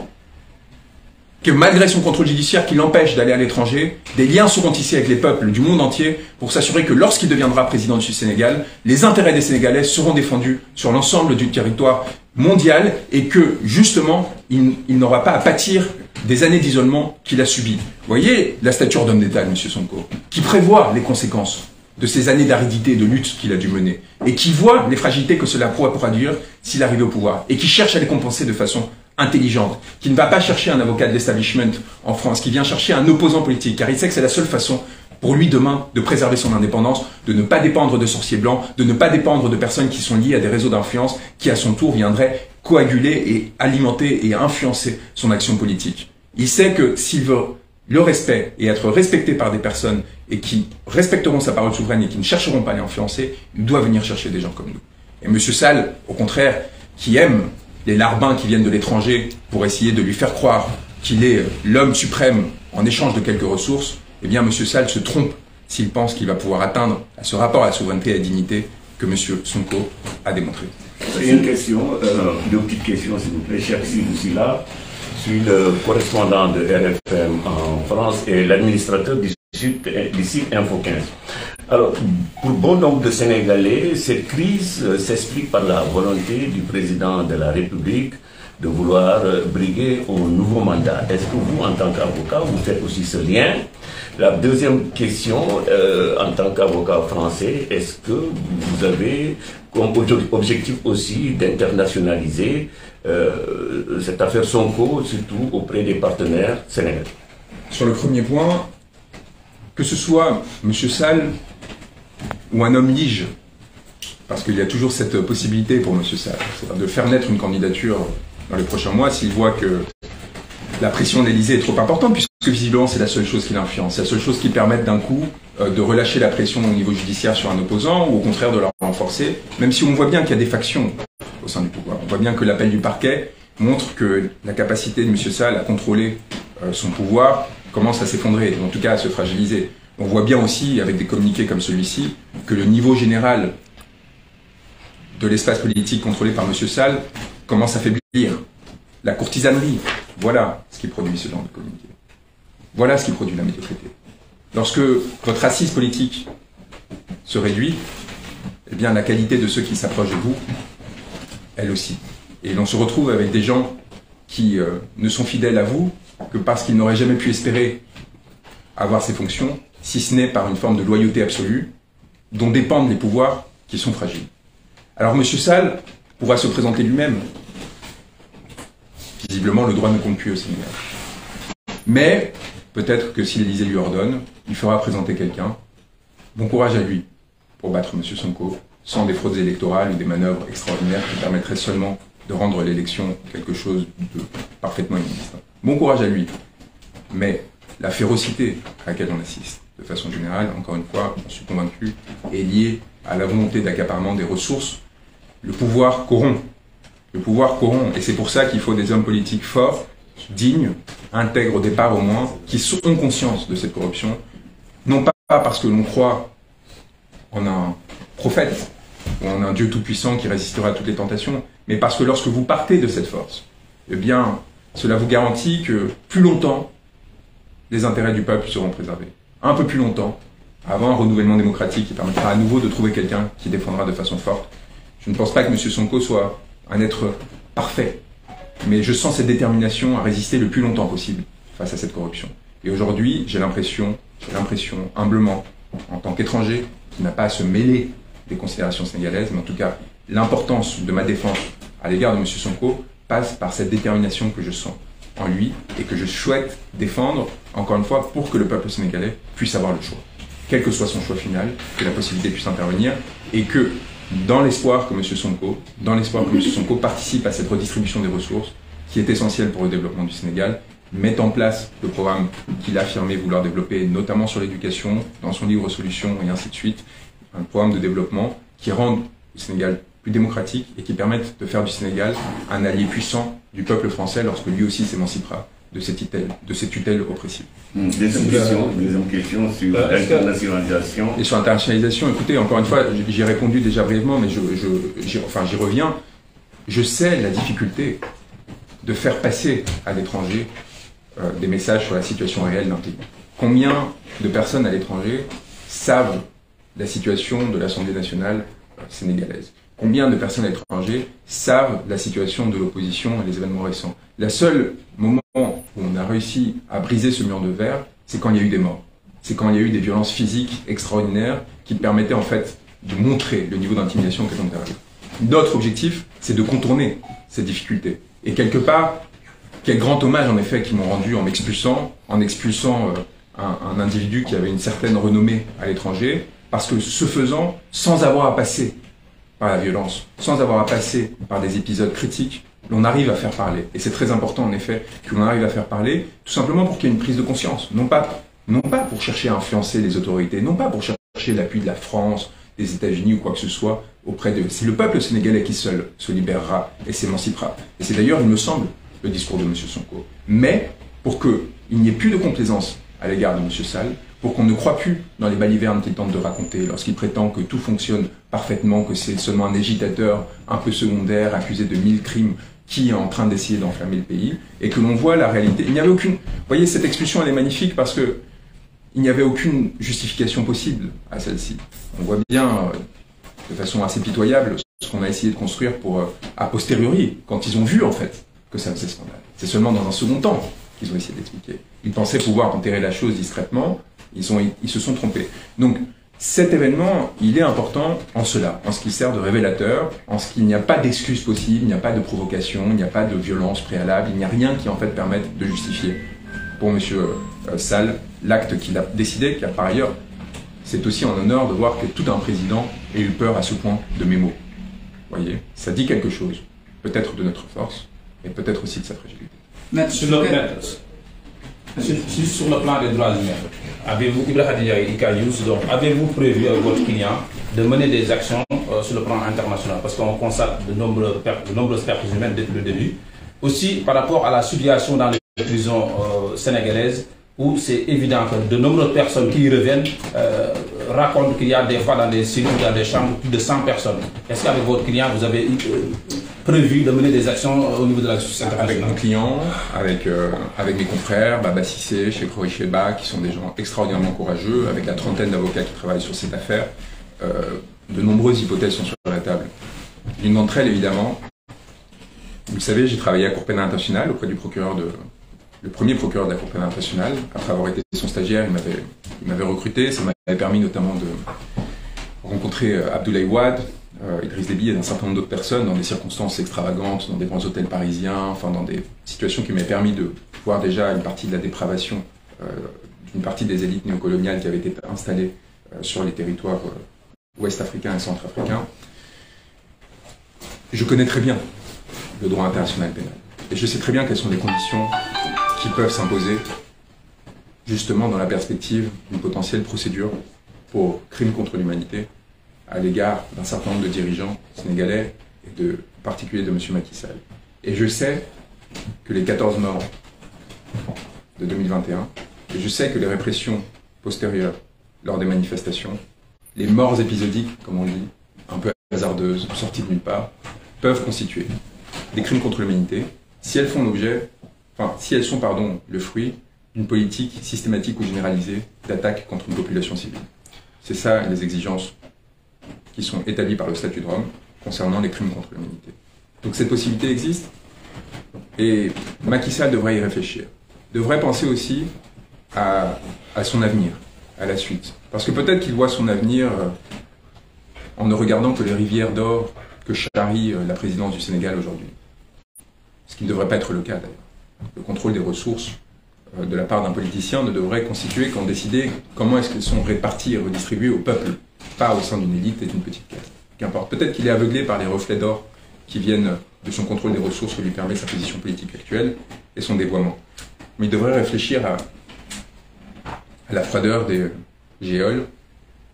S1: que malgré son contrôle judiciaire qui l'empêche d'aller à l'étranger, des liens seront tissés avec les peuples du monde entier pour s'assurer que lorsqu'il deviendra président du Sénégal, les intérêts des Sénégalais seront défendus sur l'ensemble du territoire mondial et que, justement, il n'aura pas à pâtir des années d'isolement qu'il a subies. Vous voyez la stature d'homme d'État, M. Sonko, qui prévoit les conséquences de ces années d'aridité et de lutte qu'il a dû mener, et qui voit les fragilités que cela pourra produire s'il arrive au pouvoir, et qui cherche à les compenser de façon intelligente, qui ne va pas chercher un avocat de l'establishment en France, qui vient chercher un opposant politique, car il sait que c'est la seule façon pour lui demain de préserver son indépendance, de ne pas dépendre de sorciers blancs, de ne pas dépendre de personnes qui sont liées à des réseaux d'influence qui à son tour viendraient coaguler et alimenter et influencer son action politique. Il sait que s'il veut le respect et être respecté par des personnes et qui respecteront sa parole souveraine et qui ne chercheront pas à l'influencer, il doit venir chercher des gens comme nous. Et M. Sall, au contraire, qui aime les larbins qui viennent de l'étranger pour essayer de lui faire croire qu'il est l'homme suprême en échange de quelques ressources, eh bien M. Sall se trompe s'il pense qu'il va pouvoir atteindre à ce rapport à la souveraineté et à la dignité que M. Sonko a démontré.
S3: Une question, deux petites questions s'il vous plaît, cher Silla. Je suis le correspondant de RFM en France et l'administrateur du site Info 15. Alors, pour bon nombre de Sénégalais, cette crise s'explique par la volonté du président de la République de vouloir briguer au nouveau mandat. Est-ce que vous, en tant qu'avocat, vous faites aussi ce lien? La deuxième question, en tant qu'avocat français, est-ce que vous avez comme objectif aussi d'internationaliser cette affaire Sonko, surtout auprès des partenaires sénégalais?
S1: Sur le premier point, que ce soit M. Sall ou un homme lige, parce qu'il y a toujours cette possibilité pour M. Sall, c'est-à-dire de faire naître une candidature dans les prochains mois s'il voit que la pression de l'Élysée est trop importante, puisque visiblement c'est la seule chose qui l'influence, c'est la seule chose qui permette d'un coup de relâcher la pression au niveau judiciaire sur un opposant, ou au contraire de la renforcer, même si on voit bien qu'il y a des factions au sein du pouvoir. On voit bien que l'appel du parquet montre que la capacité de M. Sall à contrôler son pouvoir commence à s'effondrer, en tout cas à se fragiliser. On voit bien aussi, avec des communiqués comme celui-ci, que le niveau général de l'espace politique contrôlé par M. Sall commence à faiblir. La courtisanerie, voilà ce qui produit ce genre de communiqué. Voilà ce qui produit la médiocrité. Lorsque votre assise politique se réduit, eh bien la qualité de ceux qui s'approchent de vous, elle aussi. Et l'on se retrouve avec des gens qui ne sont fidèles à vous que parce qu'ils n'auraient jamais pu espérer avoir ces fonctions, si ce n'est par une forme de loyauté absolue, dont dépendent les pouvoirs qui sont fragiles. Alors M. Sall pourra se présenter lui-même. Visiblement, le droit ne compte plus au Sénégal. Mais, peut-être que si l'Élysée lui ordonne, il fera présenter quelqu'un. Bon courage à lui pour battre M. Sonko, sans des fraudes électorales ou des manœuvres extraordinaires qui permettraient seulement de rendre l'élection quelque chose de parfaitement inexistant. Bon courage à lui. Mais la férocité à laquelle on assiste, de façon générale, encore une fois, j'en suis convaincu, est liée à la volonté d'accaparement des ressources. Le pouvoir corrompt. Le pouvoir corrompt. Et c'est pour ça qu'il faut des hommes politiques forts, dignes, intègres au départ au moins, qui ont conscience de cette corruption. Non pas parce que l'on croit en un prophète, ou en un Dieu tout-puissant qui résistera à toutes les tentations, mais parce que lorsque vous partez de cette force, eh bien, cela vous garantit que plus longtemps, les intérêts du peuple seront préservés. Un peu plus longtemps, avant un renouvellement démocratique qui permettra à nouveau de trouver quelqu'un qui défendra de façon forte. Je ne pense pas que M. Sonko soit un être parfait, mais je sens cette détermination à résister le plus longtemps possible face à cette corruption. Et aujourd'hui, j'ai l'impression, humblement, en tant qu'étranger, qui n'a pas à se mêler des considérations sénégalaises, mais en tout cas, l'importance de ma défense à l'égard de M. Sonko passe par cette détermination que je sens en lui et que je souhaite défendre, encore une fois, pour que le peuple sénégalais puisse avoir le choix. Quel que soit son choix final, que la possibilité puisse intervenir et que, dans l'espoir que M. Sonko participe à cette redistribution des ressources qui est essentielle pour le développement du Sénégal, mette en place le programme qu'il a affirmé vouloir développer, notamment sur l'éducation, dans son livre Solutions et ainsi de suite, un programme de développement qui rende le Sénégal plus démocratique et qui permette de faire du Sénégal un allié puissant du peuple français lorsque lui aussi s'émancipera de ces tutelles oppressives.
S3: Deuxième question sur l'internationalisation.
S1: Et sur l'internationalisation, écoutez, encore une fois, j'y ai répondu déjà brièvement, mais j'y reviens. Je sais la difficulté de faire passer à l'étranger des messages sur la situation réelle d'un pays. Combien de personnes à l'étranger savent la situation de l'Assemblée nationale sénégalaise? Combien de personnes à l'étranger savent la situation de l'opposition et les événements récents? Le seul moment où on a réussi à briser ce mur de verre, c'est quand il y a eu des morts. C'est quand il y a eu des violences physiques extraordinaires qui permettaient en fait de montrer le niveau d'intimidation que l'on arrive. Notre objectif, c'est de contourner ces difficultés. Et quelque part, quel grand hommage en effet qu'ils m'ont rendu en expulsant un individu qui avait une certaine renommée à l'étranger, parce que ce faisant, sans avoir à passer par la violence, sans avoir à passer par des épisodes critiques, l'on arrive à faire parler. Et c'est très important en effet que l'on arrive à faire parler, tout simplement pour qu'il y ait une prise de conscience. Non pas pour chercher à influencer les autorités, non pas pour chercher l'appui de la France, des États-Unis ou quoi que ce soit auprès de... C'est le peuple sénégalais qui seul se libérera et s'émancipera. Et c'est d'ailleurs, il me semble, le discours de M. Sonko. Mais pour qu'il n'y ait plus de complaisance à l'égard de M. Sall, pour qu'on ne croie plus dans les balivernes qu'il tente de raconter lorsqu'il prétend que tout fonctionne parfaitement, que c'est seulement un agitateur un peu secondaire, accusé de 1000 crimes, qui est en train d'essayer d'enflammer le pays, et que l'on voit la réalité. Il n'y avait aucune... Vous voyez, cette expulsion, elle est magnifique parce que il n'y avait aucune justification possible à celle-ci. On voit bien, de façon assez pitoyable, ce qu'on a essayé de construire pour, a posteriori, quand ils ont vu, en fait, que ça faisait scandale. C'est seulement dans un second temps qu'ils ont essayé d'expliquer. Ils pensaient pouvoir enterrer la chose discrètement, ils se sont trompés. Donc, cet événement, il est important en cela, en ce qu'il sert de révélateur, en ce qu'il n'y a pas d'excuse possible, il n'y a pas de provocation, il n'y a pas de violence préalable, il n'y a rien qui, en fait, permette de justifier pour M. Sall l'acte qu'il a décidé, car par ailleurs, c'est aussi un honneur de voir que tout un président ait eu peur à ce point de mes mots. Vous voyez, ça dit quelque chose, peut-être de notre force, mais peut-être aussi de sa fragilité.
S4: Sur le plan des droits humains, avez-vous prévu avec votre client de mener des actions sur le plan international? Parce qu'on constate de nombreuses pertes humaines depuis le début. Aussi, par rapport à la situation dans les prisons sénégalaises, où c'est évident que de nombreuses personnes qui y reviennent racontent qu'il y a des fois dans des cellules, dans des chambres, plus de 100 personnes. Est-ce qu'avec votre client, vous avez prévu de mener des actions au niveau de la justice internationale?
S1: Avec mon client, avec mes confrères, Baba Sissé, Cheikh Rory Sheba, qui sont des gens extraordinairement courageux, avec la trentaine d'avocats qui travaillent sur cette affaire, de nombreuses hypothèses sont sur la table. L'une d'entre elles, évidemment, vous le savez, j'ai travaillé à Cour pénale internationale auprès du le premier procureur de la Cour pénale internationale. Après avoir été son stagiaire, il m'avait recruté. Ça m'avait permis notamment de rencontrer Abdoulaye Wade, Idriss Déby et un certain nombre d'autres personnes dans des circonstances extravagantes, dans des grands hôtels parisiens, enfin dans des situations qui m'avaient permis de voir déjà une partie de la dépravation d'une partie des élites néocoloniales qui avaient été installées sur les territoires ouest-africains et centrafricains. Je connais très bien le droit international pénal. Et je sais très bien quelles sont les conditions qui peuvent s'imposer, justement dans la perspective d'une potentielle procédure pour crimes contre l'humanité à l'égard d'un certain nombre de dirigeants sénégalais et en particulier de M. Macky Sall. Et je sais que les 14 morts de 2021, et je sais que les répressions postérieures lors des manifestations, les morts épisodiques, comme on dit, un peu hasardeuses, sorties de nulle part, peuvent constituer des crimes contre l'humanité si elles font l'objet, si elles sont, le fruit d'une politique systématique ou généralisée d'attaque contre une population civile. C'est ça les exigences qui sont établies par le statut de Rome concernant les crimes contre l'humanité. Donc cette possibilité existe et Macky Sall devrait y réfléchir. Devrait penser aussi à son avenir, à la suite. Parce que peut-être qu'il voit son avenir en ne regardant que les rivières d'or que charrie la présidence du Sénégal aujourd'hui. Ce qui ne devrait pas être le cas d'ailleurs. Le contrôle des ressources de la part d'un politicien ne devrait constituer qu'en décider comment est-ce qu'elles sont réparties et redistribuées au peuple, pas au sein d'une élite et d'une petite caste. Qu'importe. Peut-être qu'il est aveuglé par les reflets d'or qui viennent de son contrôle des ressources que lui permet sa position politique actuelle et son dévoiement. Mais il devrait réfléchir à la froideur des géoles,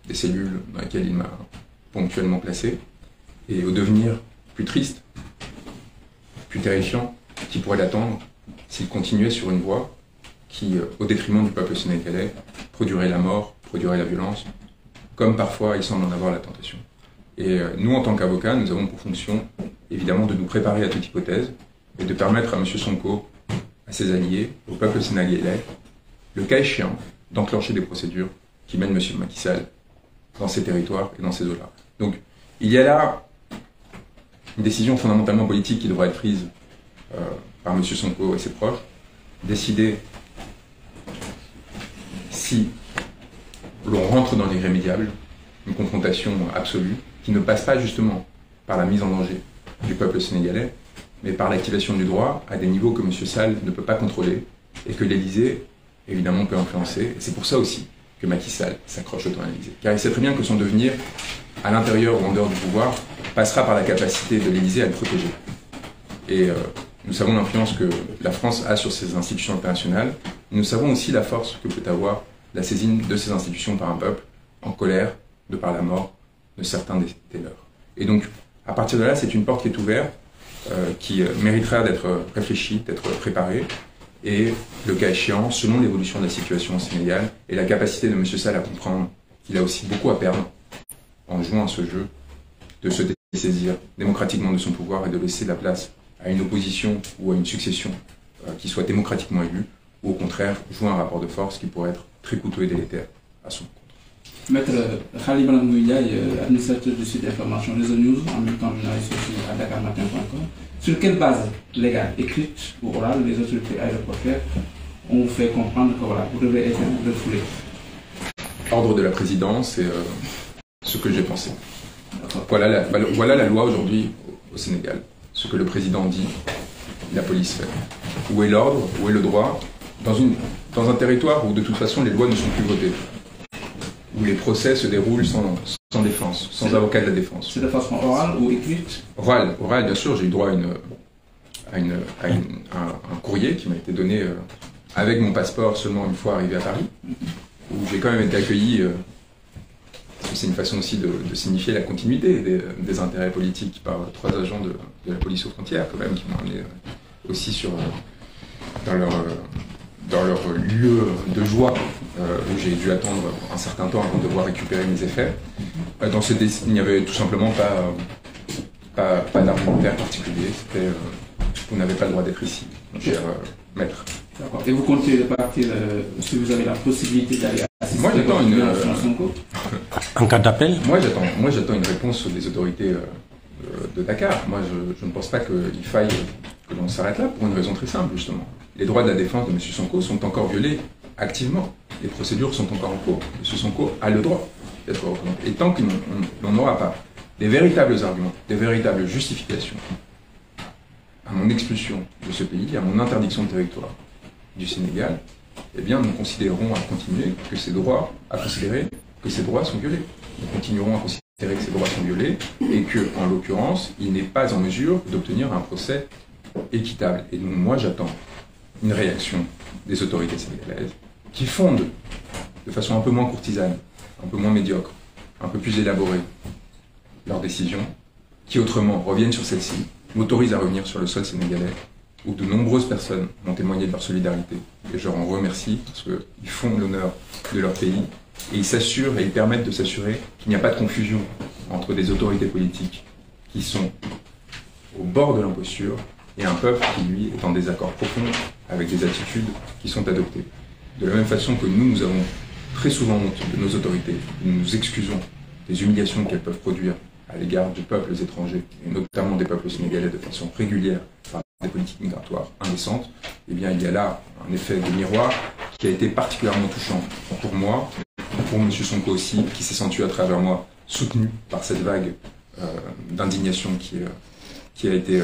S1: des cellules dans lesquelles il m'a ponctuellement placé, et au devenir plus triste, plus terrifiant, qui pourrait l'attendre s'il continuait sur une voie qui, au détriment du peuple sénégalais, produirait la mort, produirait la violence, comme parfois il semble en avoir la tentation. Et nous, en tant qu'avocats, nous avons pour fonction, évidemment, de nous préparer à toute hypothèse et de permettre à M. Sonko, à ses alliés, au peuple sénégalais, le cas échéant, d'enclencher des procédures qui mènent M. Macky Sall dans ces territoires et dans ces eaux-là. Donc, il y a là une décision fondamentalement politique qui devra être prise par M. Sonko et ses proches, décider si l'on rentre dans l'irrémédiable, une confrontation absolue, qui ne passe pas justement par la mise en danger du peuple sénégalais, mais par l'activation du droit à des niveaux que M. Sall ne peut pas contrôler et que l'Élysée, évidemment, peut influencer. Et c'est pour ça aussi que Macky Sall s'accroche autant à l'Élysée. Car il sait très bien que son devenir, à l'intérieur ou en dehors du pouvoir, passera par la capacité de l'Élysée à le protéger. Et nous savons l'influence que la France a sur ces institutions internationales. Nous savons aussi la force que peut avoir la saisine de ces institutions par un peuple en colère de par la mort de certains des leurs. Et donc, à partir de là, c'est une porte qui est ouverte, qui méritera d'être réfléchie, d'être préparée, et le cas échéant, selon l'évolution de la situation au Sénégal, et la capacité de M. Sall à comprendre qu'il a aussi beaucoup à perdre en jouant à ce jeu, de se dessaisir démocratiquement de son pouvoir et de laisser la place à une opposition ou à une succession qui soit démocratiquement élue, ou au contraire, jouer un rapport de force qui pourrait être très coûteux et délétère à son compte.
S5: Maître Khalid Branagouiaï, administrateur du site d'information Réseau News, en même temps journaliste aussi à dakarmatin.com. Sur quelle base légale, écrite ou orale, les autorités aéroportuaires ont fait comprendre que voilà, vous devez être refoulé?
S1: Ordre de la présidence et ce que j'ai pensé. Voilà la loi aujourd'hui au Sénégal. Ce que le président dit, la police fait. Où est l'ordre, où est le droit dans un territoire où de toute façon les lois ne sont plus votées, où les procès se déroulent sans défense, sans avocat de la défense.
S5: C'est de façon orale ou écrite?
S1: Orale, bien sûr, j'ai eu droit à un courrier qui m'a été donné avec mon passeport seulement une fois arrivé à Paris, où j'ai quand même été accueilli, parce que c'est une façon aussi de signifier la continuité des intérêts politiques par 3 agents de la police aux frontières, quand même, qui m'ont amené aussi sur dans leur lieu de joie, où j'ai dû attendre un certain temps avant de devoir récupérer mes effets. Dans ce décès, il n'y avait tout simplement pas d'argumentaire particulier. C'était vous n'avez pas le droit d'être ici, mon cher maître.
S5: D'accord. Et vous comptez partir si vous avez la possibilité d'aller assister?
S1: Moi, j'attends
S2: en cas d'appel.
S1: Moi, j'attends une réponse des autorités de Dakar. Moi, je ne pense pas qu'il faille que l'on s'arrête là pour une raison très simple, justement. Les droits de la défense de M. Sonko sont encore violés activement. Les procédures sont encore en cours. M. Sonko a le droit d'être représenté. Et tant qu'on n'aura pas des véritables arguments, des véritables justifications à mon expulsion de ce pays, à mon interdiction de territoire du Sénégal, eh bien, nous considérerons à continuer que ces droits, sont violés. Nous continuerons à considérer que ces droits sont violés et que, en l'occurrence, il n'est pas en mesure d'obtenir un procès équitable. Et donc, moi, j'attends une réaction des autorités sénégalaises qui fondent de façon un peu moins courtisane, un peu moins médiocre, un peu plus élaborée leurs décisions, qui autrement reviennent sur celle-ci, m'autorisent à revenir sur le sol sénégalais, où de nombreuses personnes m'ont témoigné de leur solidarité. Et je leur en remercie parce qu'ils font l'honneur de leur pays et ils s'assurent et ils permettent de s'assurer qu'il n'y a pas de confusion entre des autorités politiques qui sont au bord de l'imposture et un peuple qui, lui, est en désaccord profond avec des attitudes qui sont adoptées. De la même façon que nous avons très souvent honte de nos autorités, nous nous excusons des humiliations qu'elles peuvent produire à l'égard de peuples étrangers, et notamment des peuples sénégalais de façon régulière par des politiques migratoires indécentes, eh bien il y a là un effet de miroir qui a été particulièrement touchant pour moi, pour M. Sonko aussi, qui s'est senti à travers moi soutenu par cette vague d'indignation qui a été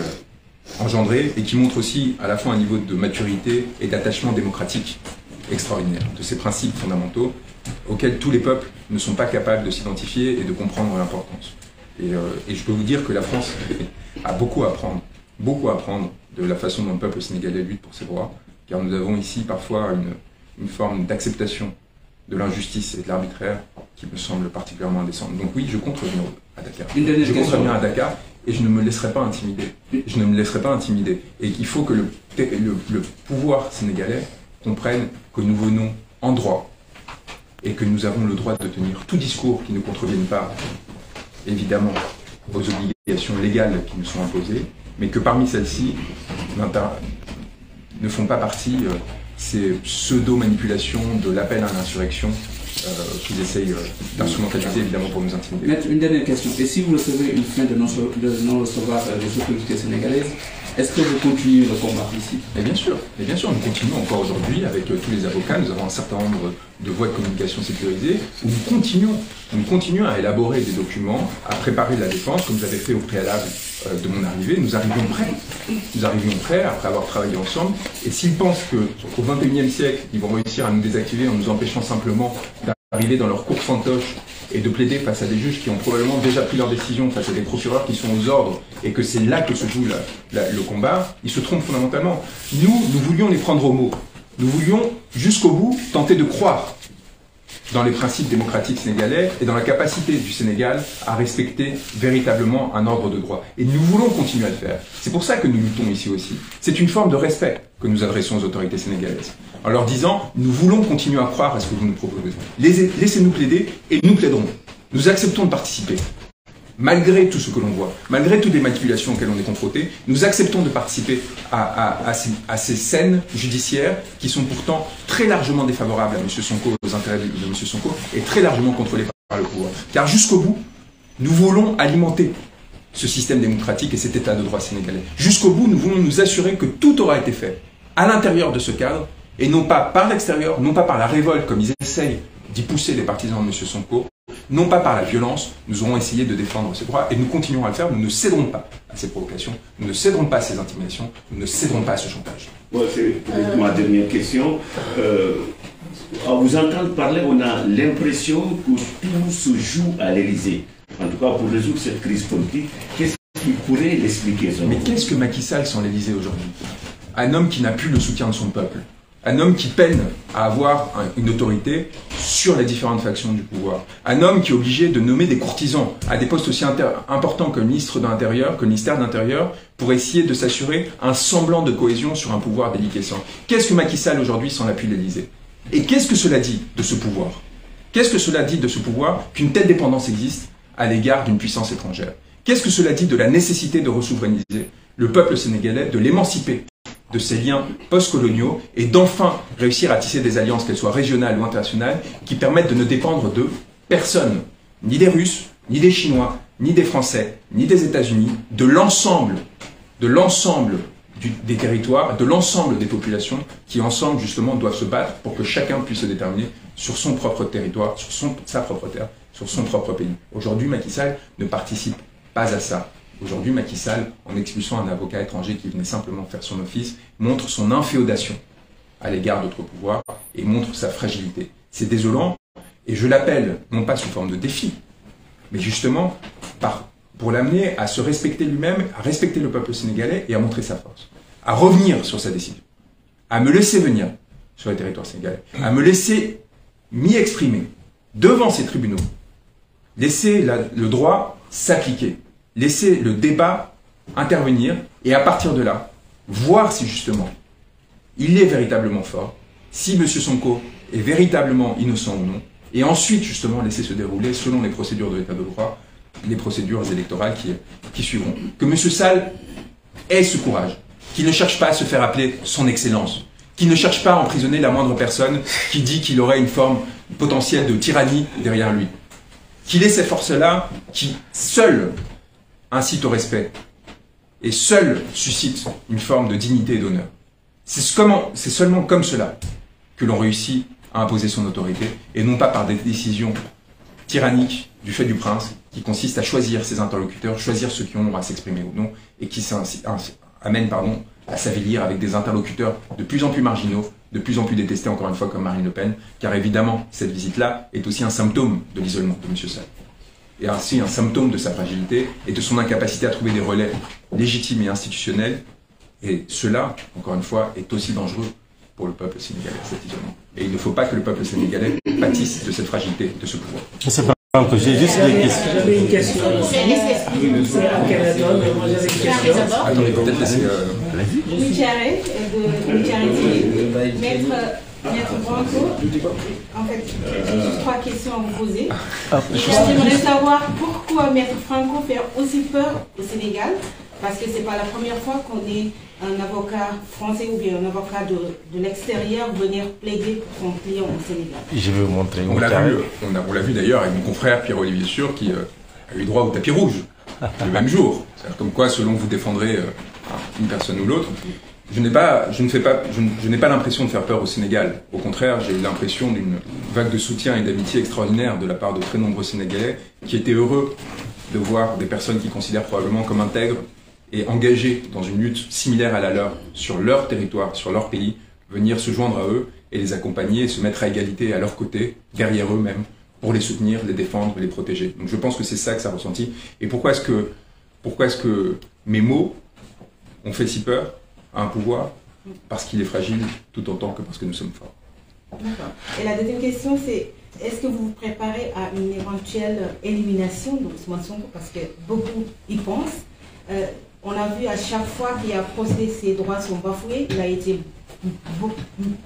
S1: engendrée et qui montre aussi à la fois un niveau de maturité et d'attachement démocratique extraordinaire, de ces principes fondamentaux auxquels tous les peuples ne sont pas capables de s'identifier et de comprendre l'importance. Et je peux vous dire que la France a beaucoup à apprendre de la façon dont le peuple sénégalais lutte pour ses droits, car nous avons ici parfois une forme d'acceptation de l'injustice et de l'arbitraire qui me semble particulièrement indécente. Donc oui, je compte revenir à Dakar. Je compte revenir à Dakar et je ne me laisserai pas intimider. Je ne me laisserai pas intimider. Et il faut que le pouvoir sénégalais comprenne que nous venons en droit et que nous avons le droit de tenir tout discours qui ne contrevienne pas évidemment aux obligations légales qui nous sont imposées, mais que parmi celles-ci ne font pas partie ces pseudo-manipulations de l'appel à l'insurrection qu'ils essayent d'instrumentaliser évidemment pour nous intimider.
S5: Maître, une dernière question. Et si vous recevez une fin de non-recevoir des autorités sénégalaises, est-ce que vous continuez le combat ici?
S1: Et bien sûr, nous continuons encore aujourd'hui avec tous les avocats. Nous avons un certain nombre de voies de communication sécurisées où nous continuons à élaborer des documents, à préparer de la défense, comme j'avais fait au préalable de mon arrivée. Nous arrivions prêts après avoir travaillé ensemble. Et s'ils pensent qu'au XXIe siècle, ils vont réussir à nous désactiver en nous empêchant simplement d'arriver dans leur cour fantoche et de plaider face à des juges qui ont probablement déjà pris leurs décisions, face à des procureurs qui sont aux ordres, et que c'est là que se joue le combat, ils se trompent fondamentalement. Nous voulions les prendre au mot. Nous voulions, jusqu'au bout, tenter de croire dans les principes démocratiques sénégalais et dans la capacité du Sénégal à respecter véritablement un ordre de droit. Et nous voulons continuer à le faire. C'est pour ça que nous luttons ici aussi. C'est une forme de respect que nous adressons aux autorités sénégalaises, en leur disant, nous voulons continuer à croire à ce que vous nous proposez. Laissez-nous plaider et nous plaiderons. Nous acceptons de participer. Malgré tout ce que l'on voit, malgré toutes les manipulations auxquelles on est confronté, nous acceptons de participer à ces scènes judiciaires qui sont pourtant très largement défavorables à M. Sonko, aux intérêts de M. Sonko, et très largement contrôlées par le pouvoir. Car jusqu'au bout, nous voulons alimenter ce système démocratique et cet état de droit sénégalais. Jusqu'au bout, nous voulons nous assurer que tout aura été fait à l'intérieur de ce cadre, et non pas par l'extérieur, non pas par la révolte, comme ils essayent d'y pousser les partisans de M. Sonko, non pas par la violence. Nous aurons essayé de défendre ces droits et nous continuerons à le faire. Nous ne céderons pas à ces provocations, nous ne céderons pas à ces intimidations, nous ne céderons pas à ce chantage.
S3: Bon, c'est ma dernière question. À vous entendre parler, on a l'impression que tout se joue à l'Élysée. En tout cas, pour résoudre cette crise politique, qu'est-ce qui pourrait l'expliquer?
S1: Mais qu'est-ce que Macky Sall sans l'Élysée aujourd'hui? Un homme qui n'a plus le soutien de son peuple, Un homme qui peine à avoir une autorité sur les différentes factions du pouvoir. Un homme qui est obligé de nommer des courtisans à des postes aussi importants que le ministre de l'Intérieur, que le ministère de l'Intérieur, pour essayer de s'assurer un semblant de cohésion sur un pouvoir déliquescent. Qu'est-ce que Macky Sall aujourd'hui sans l'appui de l'Élysée? Et qu'est-ce que cela dit de ce pouvoir? Qu'est-ce que cela dit de ce pouvoir qu'une telle dépendance existe à l'égard d'une puissance étrangère? Qu'est-ce que cela dit de la nécessité de resouveraniser le peuple sénégalais, de l'émanciper de ces liens post-coloniaux et d'enfin réussir à tisser des alliances, qu'elles soient régionales ou internationales, qui permettent de ne dépendre de personne, ni des Russes, ni des Chinois, ni des Français, ni des États-Unis, de l'ensemble des territoires, de l'ensemble des populations qui ensemble justement doivent se battre pour que chacun puisse se déterminer sur son propre territoire, sur sa propre terre, sur son propre pays. Aujourd'hui, Macky Sall ne participe pas à ça. Aujourd'hui, Macky Sall, en expulsant un avocat étranger qui venait simplement faire son office, montre son inféodation à l'égard d'autres pouvoirs et montre sa fragilité. C'est désolant et je l'appelle, non pas sous forme de défi, mais justement pour l'amener à se respecter lui-même, à respecter le peuple sénégalais et à montrer sa force, à revenir sur sa décision, à me laisser venir sur le territoire sénégalais, à me laisser m'y exprimer devant ces tribunaux, laisser le droit s'appliquer, laisser le débat intervenir et à partir de là, voir si justement il est véritablement fort, si M. Sonko est véritablement innocent ou non, et ensuite justement laisser se dérouler selon les procédures de l'état de droit, les procédures électorales qui suivront. Que M. Sall ait ce courage, qu'il ne cherche pas à se faire appeler son excellence, qu'il ne cherche pas à emprisonner la moindre personne qui dit qu'il aurait une forme potentielle de tyrannie derrière lui. Qu'il ait cette force-là qui, seule, incite au respect et seul suscite une forme de dignité et d'honneur. C'est seulement comme cela que l'on réussit à imposer son autorité et non pas par des décisions tyranniques du fait du prince qui consistent à choisir ses interlocuteurs, choisir ceux qui ont à s'exprimer ou non et qui amènent à s'avilir avec des interlocuteurs de plus en plus marginaux, de plus en plus détestés encore une fois comme Marine Le Pen, car évidemment cette visite-là est aussi un symptôme de l'isolement de M. Sall. Et ainsi un symptôme de sa fragilité et de son incapacité à trouver des relais légitimes et institutionnels. Et cela, encore une fois, est aussi dangereux pour le peuple sénégalais, cet isolement. Et il ne faut pas que le peuple sénégalais pâtisse de cette fragilité, de ce pouvoir.
S2: J'ai juste des questions.
S6: J'avais une question. C'est à Canada, mais moi j'avais une question.
S1: Attendez, peut-être laisser...
S7: Maître Branco, en fait, j'ai juste 3 questions à vous poser. J'aimerais savoir pourquoi Maître Franco fait aussi peur au Sénégal, parce que ce n'est pas la première fois qu'on est un avocat français ou bien un avocat de l'extérieur venir plaider pour son client au Sénégal.
S2: Je vais vous montrer.
S1: On l'a vu d'ailleurs avec mon confrère Pierre-Olivier Sûr qui a eu droit au tapis rouge le même jour. C'est-à-dire comme quoi, selon vous défendrez une personne ou l'autre. Je n'ai pas l'impression de faire peur au Sénégal. Au contraire, j'ai l'impression d'une vague de soutien et d'amitié extraordinaire de la part de très nombreux Sénégalais qui étaient heureux de voir des personnes qu'ils considèrent probablement comme intègres et engagées dans une lutte similaire à la leur sur leur territoire, sur leur pays, venir se joindre à eux et les accompagner et se mettre à égalité à leur côté, derrière eux-mêmes, pour les soutenir, les défendre, les protéger. Donc je pense que c'est ça que ça a ressenti. Et pourquoi est-ce que mes mots ont fait si peur à un pouvoir? Parce qu'il est fragile tout autant que parce que nous sommes forts.
S7: D'accord. Et la deuxième question, c'est est-ce que vous vous préparez à une éventuelle élimination de Ousmane Sonko? Parce que beaucoup y pensent. On a vu à chaque fois qu'il a procédé, ses droits sont bafoués. Il a été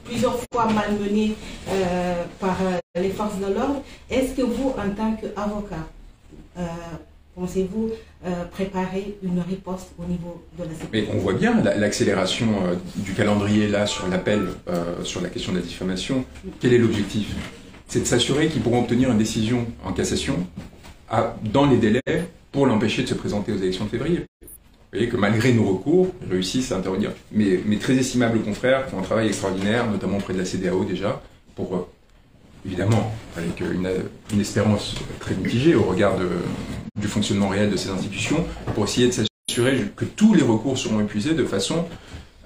S7: plusieurs fois malmené par les forces de l'ordre. Est-ce que vous, en tant qu'avocat, pensez-vous préparer une riposte au niveau de la sécurité?
S1: Mais on voit bien l'accélération du calendrier là sur l'appel sur la question de la diffamation. Quel est l'objectif? C'est de s'assurer qu'ils pourront obtenir une décision en cassation dans les délais pour l'empêcher de se présenter aux élections de février. Vous voyez que malgré nos recours, ils réussissent à intervenir. Mes très estimables confrères font un travail extraordinaire, notamment auprès de la CEDEAO déjà, pour évidemment avec une espérance très mitigée au regard du fonctionnement réel de ces institutions, pour essayer de s'assurer que tous les recours seront épuisés de façon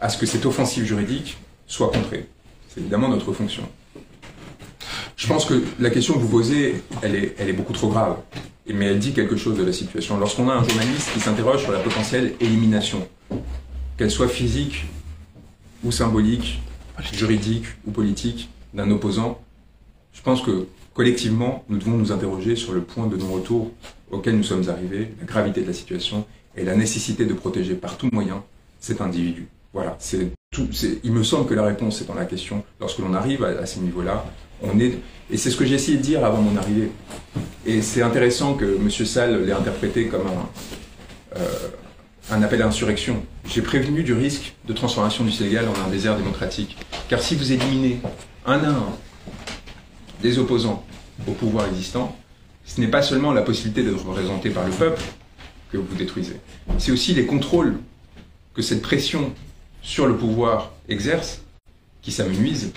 S1: à ce que cette offensive juridique soit contrée. C'est évidemment notre fonction. Je pense que la question que vous posez, elle est beaucoup trop grave, mais elle dit quelque chose de la situation. Lorsqu'on a un journaliste qui s'interroge sur la potentielle élimination, qu'elle soit physique ou symbolique, juridique ou politique d'un opposant, je pense que collectivement, nous devons nous interroger sur le point de non-retour auquel nous sommes arrivés, la gravité de la situation et la nécessité de protéger par tout moyen cet individu. Voilà, il me semble que la réponse est dans la question. Lorsque l'on arrive à ces niveaux-là, et c'est ce que j'ai essayé de dire avant mon arrivée. Et c'est intéressant que M. Sall l'ait interprété comme un appel à insurrection. J'ai prévenu du risque de transformation du Sénégal en un désert démocratique. Car si vous éliminez un à un des opposants au pouvoir existant, ce n'est pas seulement la possibilité d'être représenté par le peuple que vous détruisez, c'est aussi les contrôles que cette pression sur le pouvoir exerce qui s'amenuise,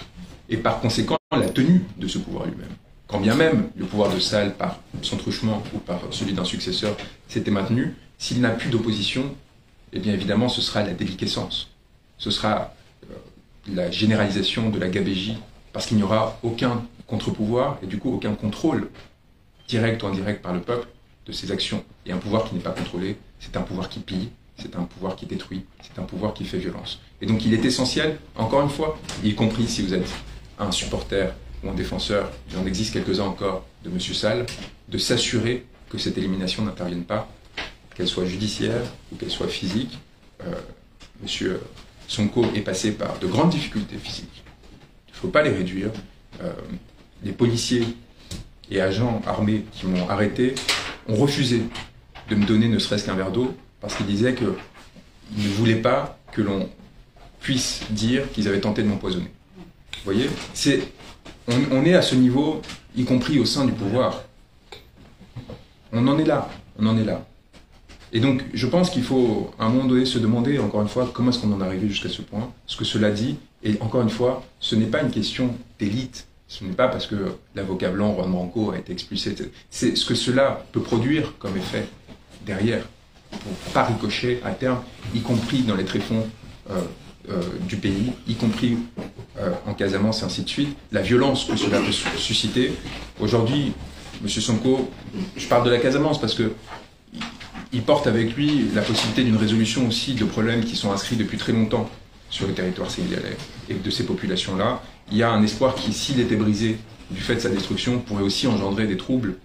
S1: et par conséquent la tenue de ce pouvoir lui-même. Quand bien même le pouvoir de Sall, par son truchement ou par celui d'un successeur, s'était maintenu, s'il n'a plus d'opposition, eh bien évidemment ce sera la déliquescence, ce sera la généralisation de la gabégie, parce qu'il n'y aura aucun contre-pouvoir et du coup aucun contrôle direct ou indirect par le peuple de ses actions. Et un pouvoir qui n'est pas contrôlé, c'est un pouvoir qui pille, c'est un pouvoir qui détruit, c'est un pouvoir qui fait violence. Et donc il est essentiel, encore une fois, y compris si vous êtes un supporter ou un défenseur, il en existe quelques-uns encore, de M. Sall, de s'assurer que cette élimination n'intervienne pas, qu'elle soit judiciaire ou qu'elle soit physique. M. Sonko est passé par de grandes difficultés physiques. Il ne faut pas les réduire. Les policiers et agents armés qui m'ont arrêté ont refusé de me donner ne serait-ce qu'un verre d'eau parce qu'ils disaient qu'ils ne voulaient pas que l'on puisse dire qu'ils avaient tenté de m'empoisonner. Vous voyez, on est à ce niveau, y compris au sein du pouvoir. On en est là, on en est là. Et donc, je pense qu'il faut, à un moment donné, se demander, encore une fois, comment est-ce qu'on en est arrivé jusqu'à ce point, ce que cela dit, et encore une fois, ce n'est pas une question d'élite, ce n'est pas parce que l'avocat blanc, Juan Branco, a été expulsé, c'est ce que cela peut produire comme effet derrière, pour pas ricocher à terme, y compris dans les tréfonds du pays, y compris en Casamance et ainsi de suite, la violence que cela peut susciter. Aujourd'hui, M. Sonko, je parle de la Casamance parce que il porte avec lui la possibilité d'une résolution aussi de problèmes qui sont inscrits depuis très longtemps sur le territoire sénégalais et de ces populations-là. Il y a un espoir qui, s'il était brisé du fait de sa destruction, pourrait aussi engendrer des troubles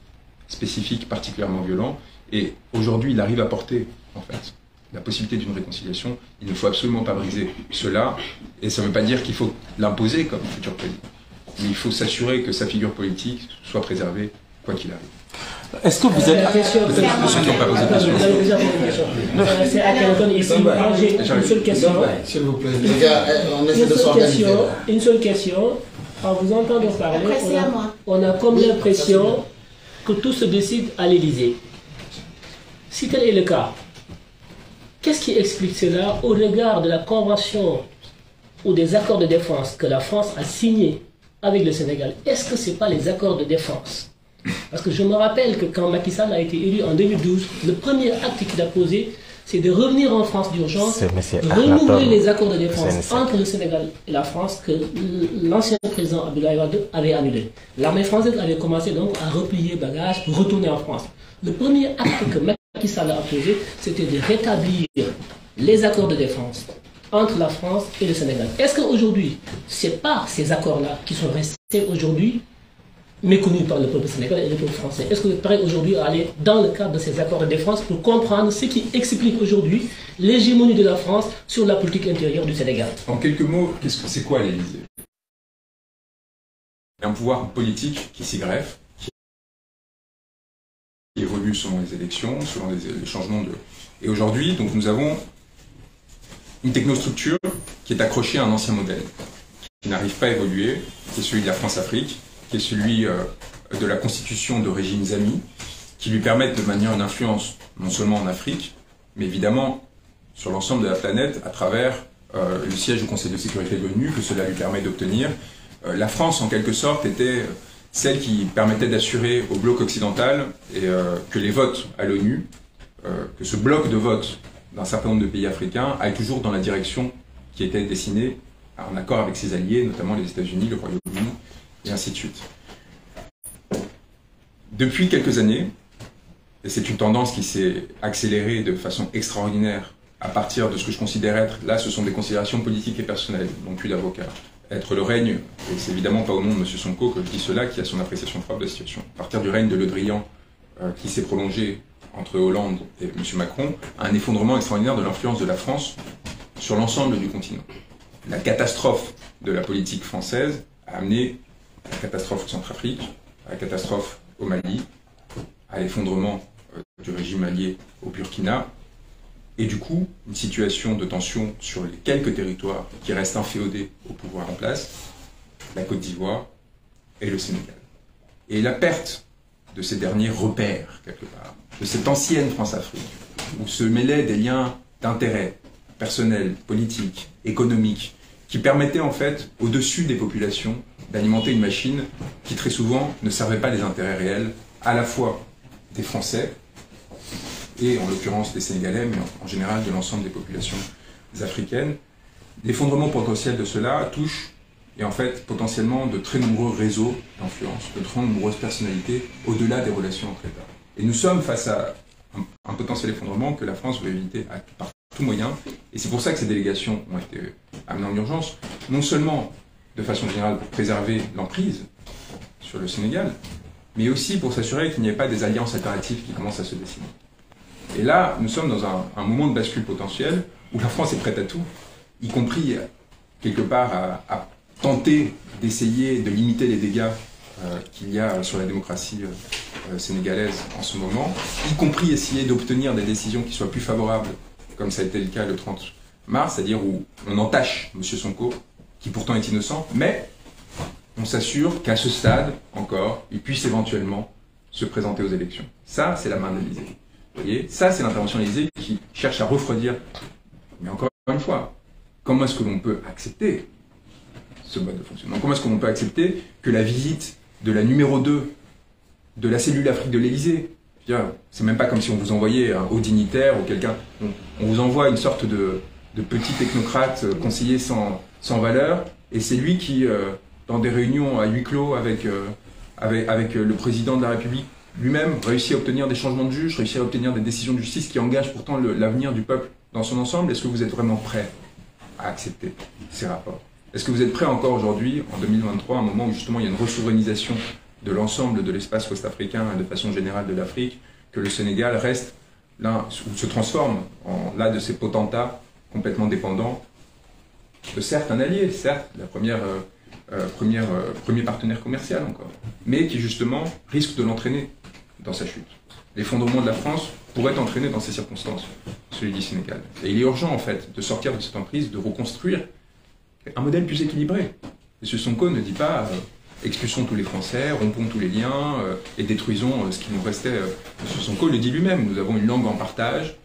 S1: spécifiques particulièrement violents. Et aujourd'hui, il arrive à porter, en fait, la possibilité d'une réconciliation. Il ne faut absolument pas briser cela. Et ça ne veut pas dire qu'il faut l'imposer comme futur président. Mais il faut s'assurer que sa figure politique soit préservée, quoi qu'il arrive.
S2: Est-ce que vous êtes...
S1: Peut-être ceux qui n'ont pas posé de question.
S6: C'est à Kenton ici. J'ai une seule question.
S8: S'il vous plaît. Les gars, on essaie de s'organiser.
S6: Une seule question. En vous entendant parler, on a comme l'impression que tout se décide à l'Élysée. Si tel est le cas, qu'est-ce qui explique cela au regard de la convention ou des accords de défense que la France a signés avec le Sénégal? Est-ce que ce n'est pas les accords de défense? Parce que je me rappelle que quand Macky Sall a été élu en 2012, le premier acte qu'il a posé, c'est de revenir en France d'urgence, renouveler les accords de défense entre le Sénégal et la France que l'ancien président Abdoulaye Wade avait annulé. L'armée française avait commencé donc à replier bagages pour retourner en France. Le premier acte que Macky Sall a posé, c'était de rétablir les accords de défense entre la France et le Sénégal. Est-ce qu'aujourd'hui, ce n'est pas ces accords-là qui sont restés aujourd'hui méconnus par le peuple sénégalais et le peuple français? Est-ce que vous êtes prêt aujourd'hui à aller dans le cadre de ces accords de défense pour comprendre ce qui explique aujourd'hui l'hégémonie de la France sur la politique intérieure du Sénégal?
S1: En quelques mots, c'est quoi l'Élysée? Un pouvoir politique qui s'y greffe, qui évolue selon les élections, selon les changements de... Et aujourd'hui, donc, nous avons une technostructure qui est accrochée à un ancien modèle, qui n'arrive pas à évoluer, qui est celui de la France-Afrique, qui est celui de la constitution de régimes amis, qui lui permettent de maintenir une influence non seulement en Afrique, mais évidemment sur l'ensemble de la planète à travers le siège au Conseil de sécurité de l'ONU, que cela lui permet d'obtenir. La France, en quelque sorte, était celle qui permettait d'assurer au bloc occidental que les votes à l'ONU, que ce bloc de vote d'un certain nombre de pays africains aille toujours dans la direction qui était dessinée en accord avec ses alliés, notamment les États-Unis, le Royaume-Uni, et ainsi de suite. Depuis quelques années, et c'est une tendance qui s'est accélérée de façon extraordinaire à partir de ce que je considère être, là ce sont des considérations politiques et personnelles, non plus d'avocats, être le règne, et c'est évidemment pas au nom de M. Sonko que je dis cela, qui a son appréciation propre de la situation. À partir du règne de Le Drian, qui s'est prolongé entre Hollande et M. Macron, un effondrement extraordinaire de l'influence de la France sur l'ensemble du continent. La catastrophe de la politique française a amené à la catastrophe en Centrafrique, à la catastrophe au Mali, à l'effondrement du régime allié au Burkina, et du coup, une situation de tension sur les quelques territoires qui restent inféodés au pouvoir en place, la Côte d'Ivoire et le Sénégal. Et la perte de ces derniers repères, quelque part, de cette ancienne France-Afrique, où se mêlaient des liens d'intérêt personnels, politiques, économiques, qui permettaient en fait, au-dessus des populations, d'alimenter une machine qui très souvent ne servait pas les intérêts réels, à la fois des Français, et en l'occurrence des Sénégalais, mais en général de l'ensemble des populations africaines. L'effondrement potentiel de cela touche, et en fait potentiellement de très nombreux réseaux d'influence, de très nombreuses personnalités, au-delà des relations entre États. Et nous sommes face à un potentiel effondrement que la France veut éviter par tout moyen, et c'est pour ça que ces délégations ont été amenées en urgence, non seulement de façon générale pour préserver l'emprise sur le Sénégal, mais aussi pour s'assurer qu'il n'y ait pas des alliances alternatives qui commencent à se dessiner. Et là, nous sommes dans un moment de bascule potentiel où la France est prête à tout, y compris quelque part à tenter d'essayer de limiter les dégâts qu'il y a sur la démocratie sénégalaise en ce moment, y compris essayer d'obtenir des décisions qui soient plus favorables, comme ça a été le cas le 30 mars, c'est-à-dire où on entache M. Sonko, qui pourtant est innocent, mais on s'assure qu'à ce stade, encore, il puisse éventuellement se présenter aux élections. Ça, c'est la main de l'Élysée. Vous voyez, ça, c'est l'intervention de l'Élysée qui cherche à refroidir. Mais encore une fois, comment est-ce que l'on peut accepter ce mode de fonctionnement? Comment est-ce que l'on peut accepter que la visite de la numéro 2 de la cellule Afrique de l'Élysée, c'est même pas comme si on vous envoyait un haut dignitaire ou quelqu'un, on vous envoie une sorte de petit technocrate conseiller sans valeur, et c'est lui qui, dans des réunions à huis clos avec le président de la République, lui-même réussit à obtenir des changements de juge, réussit à obtenir des décisions de justice qui engagent pourtant l'avenir du peuple dans son ensemble. Est-ce que vous êtes vraiment prêt à accepter ces rapports? Est-ce que vous êtes prêt encore aujourd'hui, en 2023, à un moment où justement il y a une resouverainisation de l'ensemble de l'espace ouest-africain et de façon générale de l'Afrique, que le Sénégal reste l'un, ou se transforme en l'un de ces potentats complètement dépendants de certes un allié, certes la premier partenaire commercial encore, mais qui justement risque de l'entraîner dans sa chute. L'effondrement de la France pourrait entraîner dans ces circonstances celui du Sénégal. Et il est urgent en fait de sortir de cette emprise, de reconstruire un modèle plus équilibré. M. Sonko ne dit pas expulsons tous les Français, rompons tous les liens et détruisons ce qui nous restait. M. Sonko le dit lui-même, nous avons une langue en partage,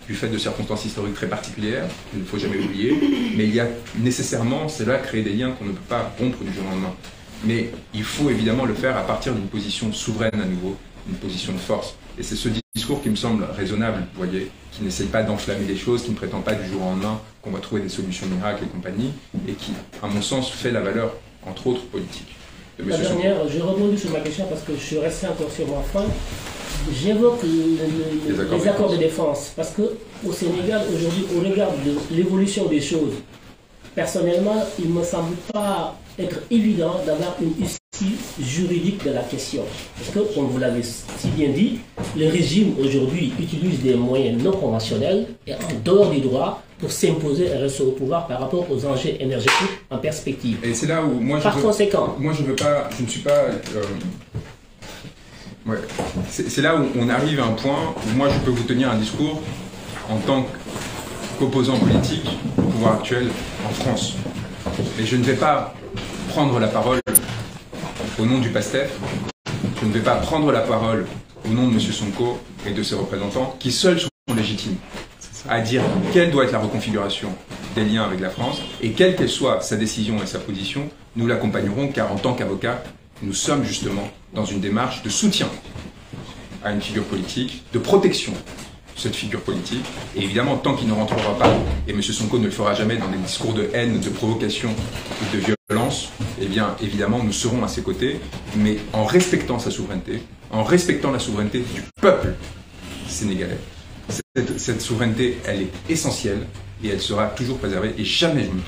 S1: du fait de circonstances historiques très particulières, qu'il ne faut jamais oublier, mais il y a nécessairement, c'est là, créer des liens qu'on ne peut pas rompre du jour au lendemain. Mais il faut évidemment le faire à partir d'une position souveraine à nouveau, une position de force. Et c'est ce discours qui me semble raisonnable, vous voyez, qui n'essaye pas d'enflammer les choses, qui ne prétend pas du jour au lendemain qu'on va trouver des solutions miracles et compagnie, et qui, à mon sens, fait la valeur, entre autres, politique.
S6: La dernière, je rebondis sur ma question parce que je suis resté encore sur ma fin. J'évoque les accords de défense parce qu'au Sénégal, aujourd'hui, au regard de l'évolution des choses, personnellement, il ne me semble pas être évident d'avoir une issue juridique de la question. Parce que, comme vous l'avez si bien dit, le régime aujourd'hui utilise des moyens non conventionnels et en dehors du droit pour s'imposer et rester au pouvoir par rapport aux enjeux énergétiques en perspective.
S1: Et c'est là où moi je ne suis pas... Ouais. C'est là où on arrive à un point où moi je peux vous tenir un discours en tant qu'opposant politique au pouvoir actuel en France. Mais je ne vais pas prendre la parole au nom du PASTEF, je ne vais pas prendre la parole au nom de M. Sonko et de ses représentants, qui seuls sont légitimes à dire quelle doit être la reconfiguration des liens avec la France, et quelle qu'elle soit sa décision et sa position, nous l'accompagnerons, car en tant qu'avocat, nous sommes justement dans une démarche de soutien à une figure politique, de protection de cette figure politique. Et évidemment, tant qu'il ne rentrera pas, et M. Sonko ne le fera jamais dans des discours de haine, de provocation ou de violence, eh bien, évidemment, nous serons à ses côtés, mais en respectant sa souveraineté, en respectant la souveraineté du peuple sénégalais. Cette souveraineté, elle est essentielle et elle sera toujours préservée. Et jamais je ne me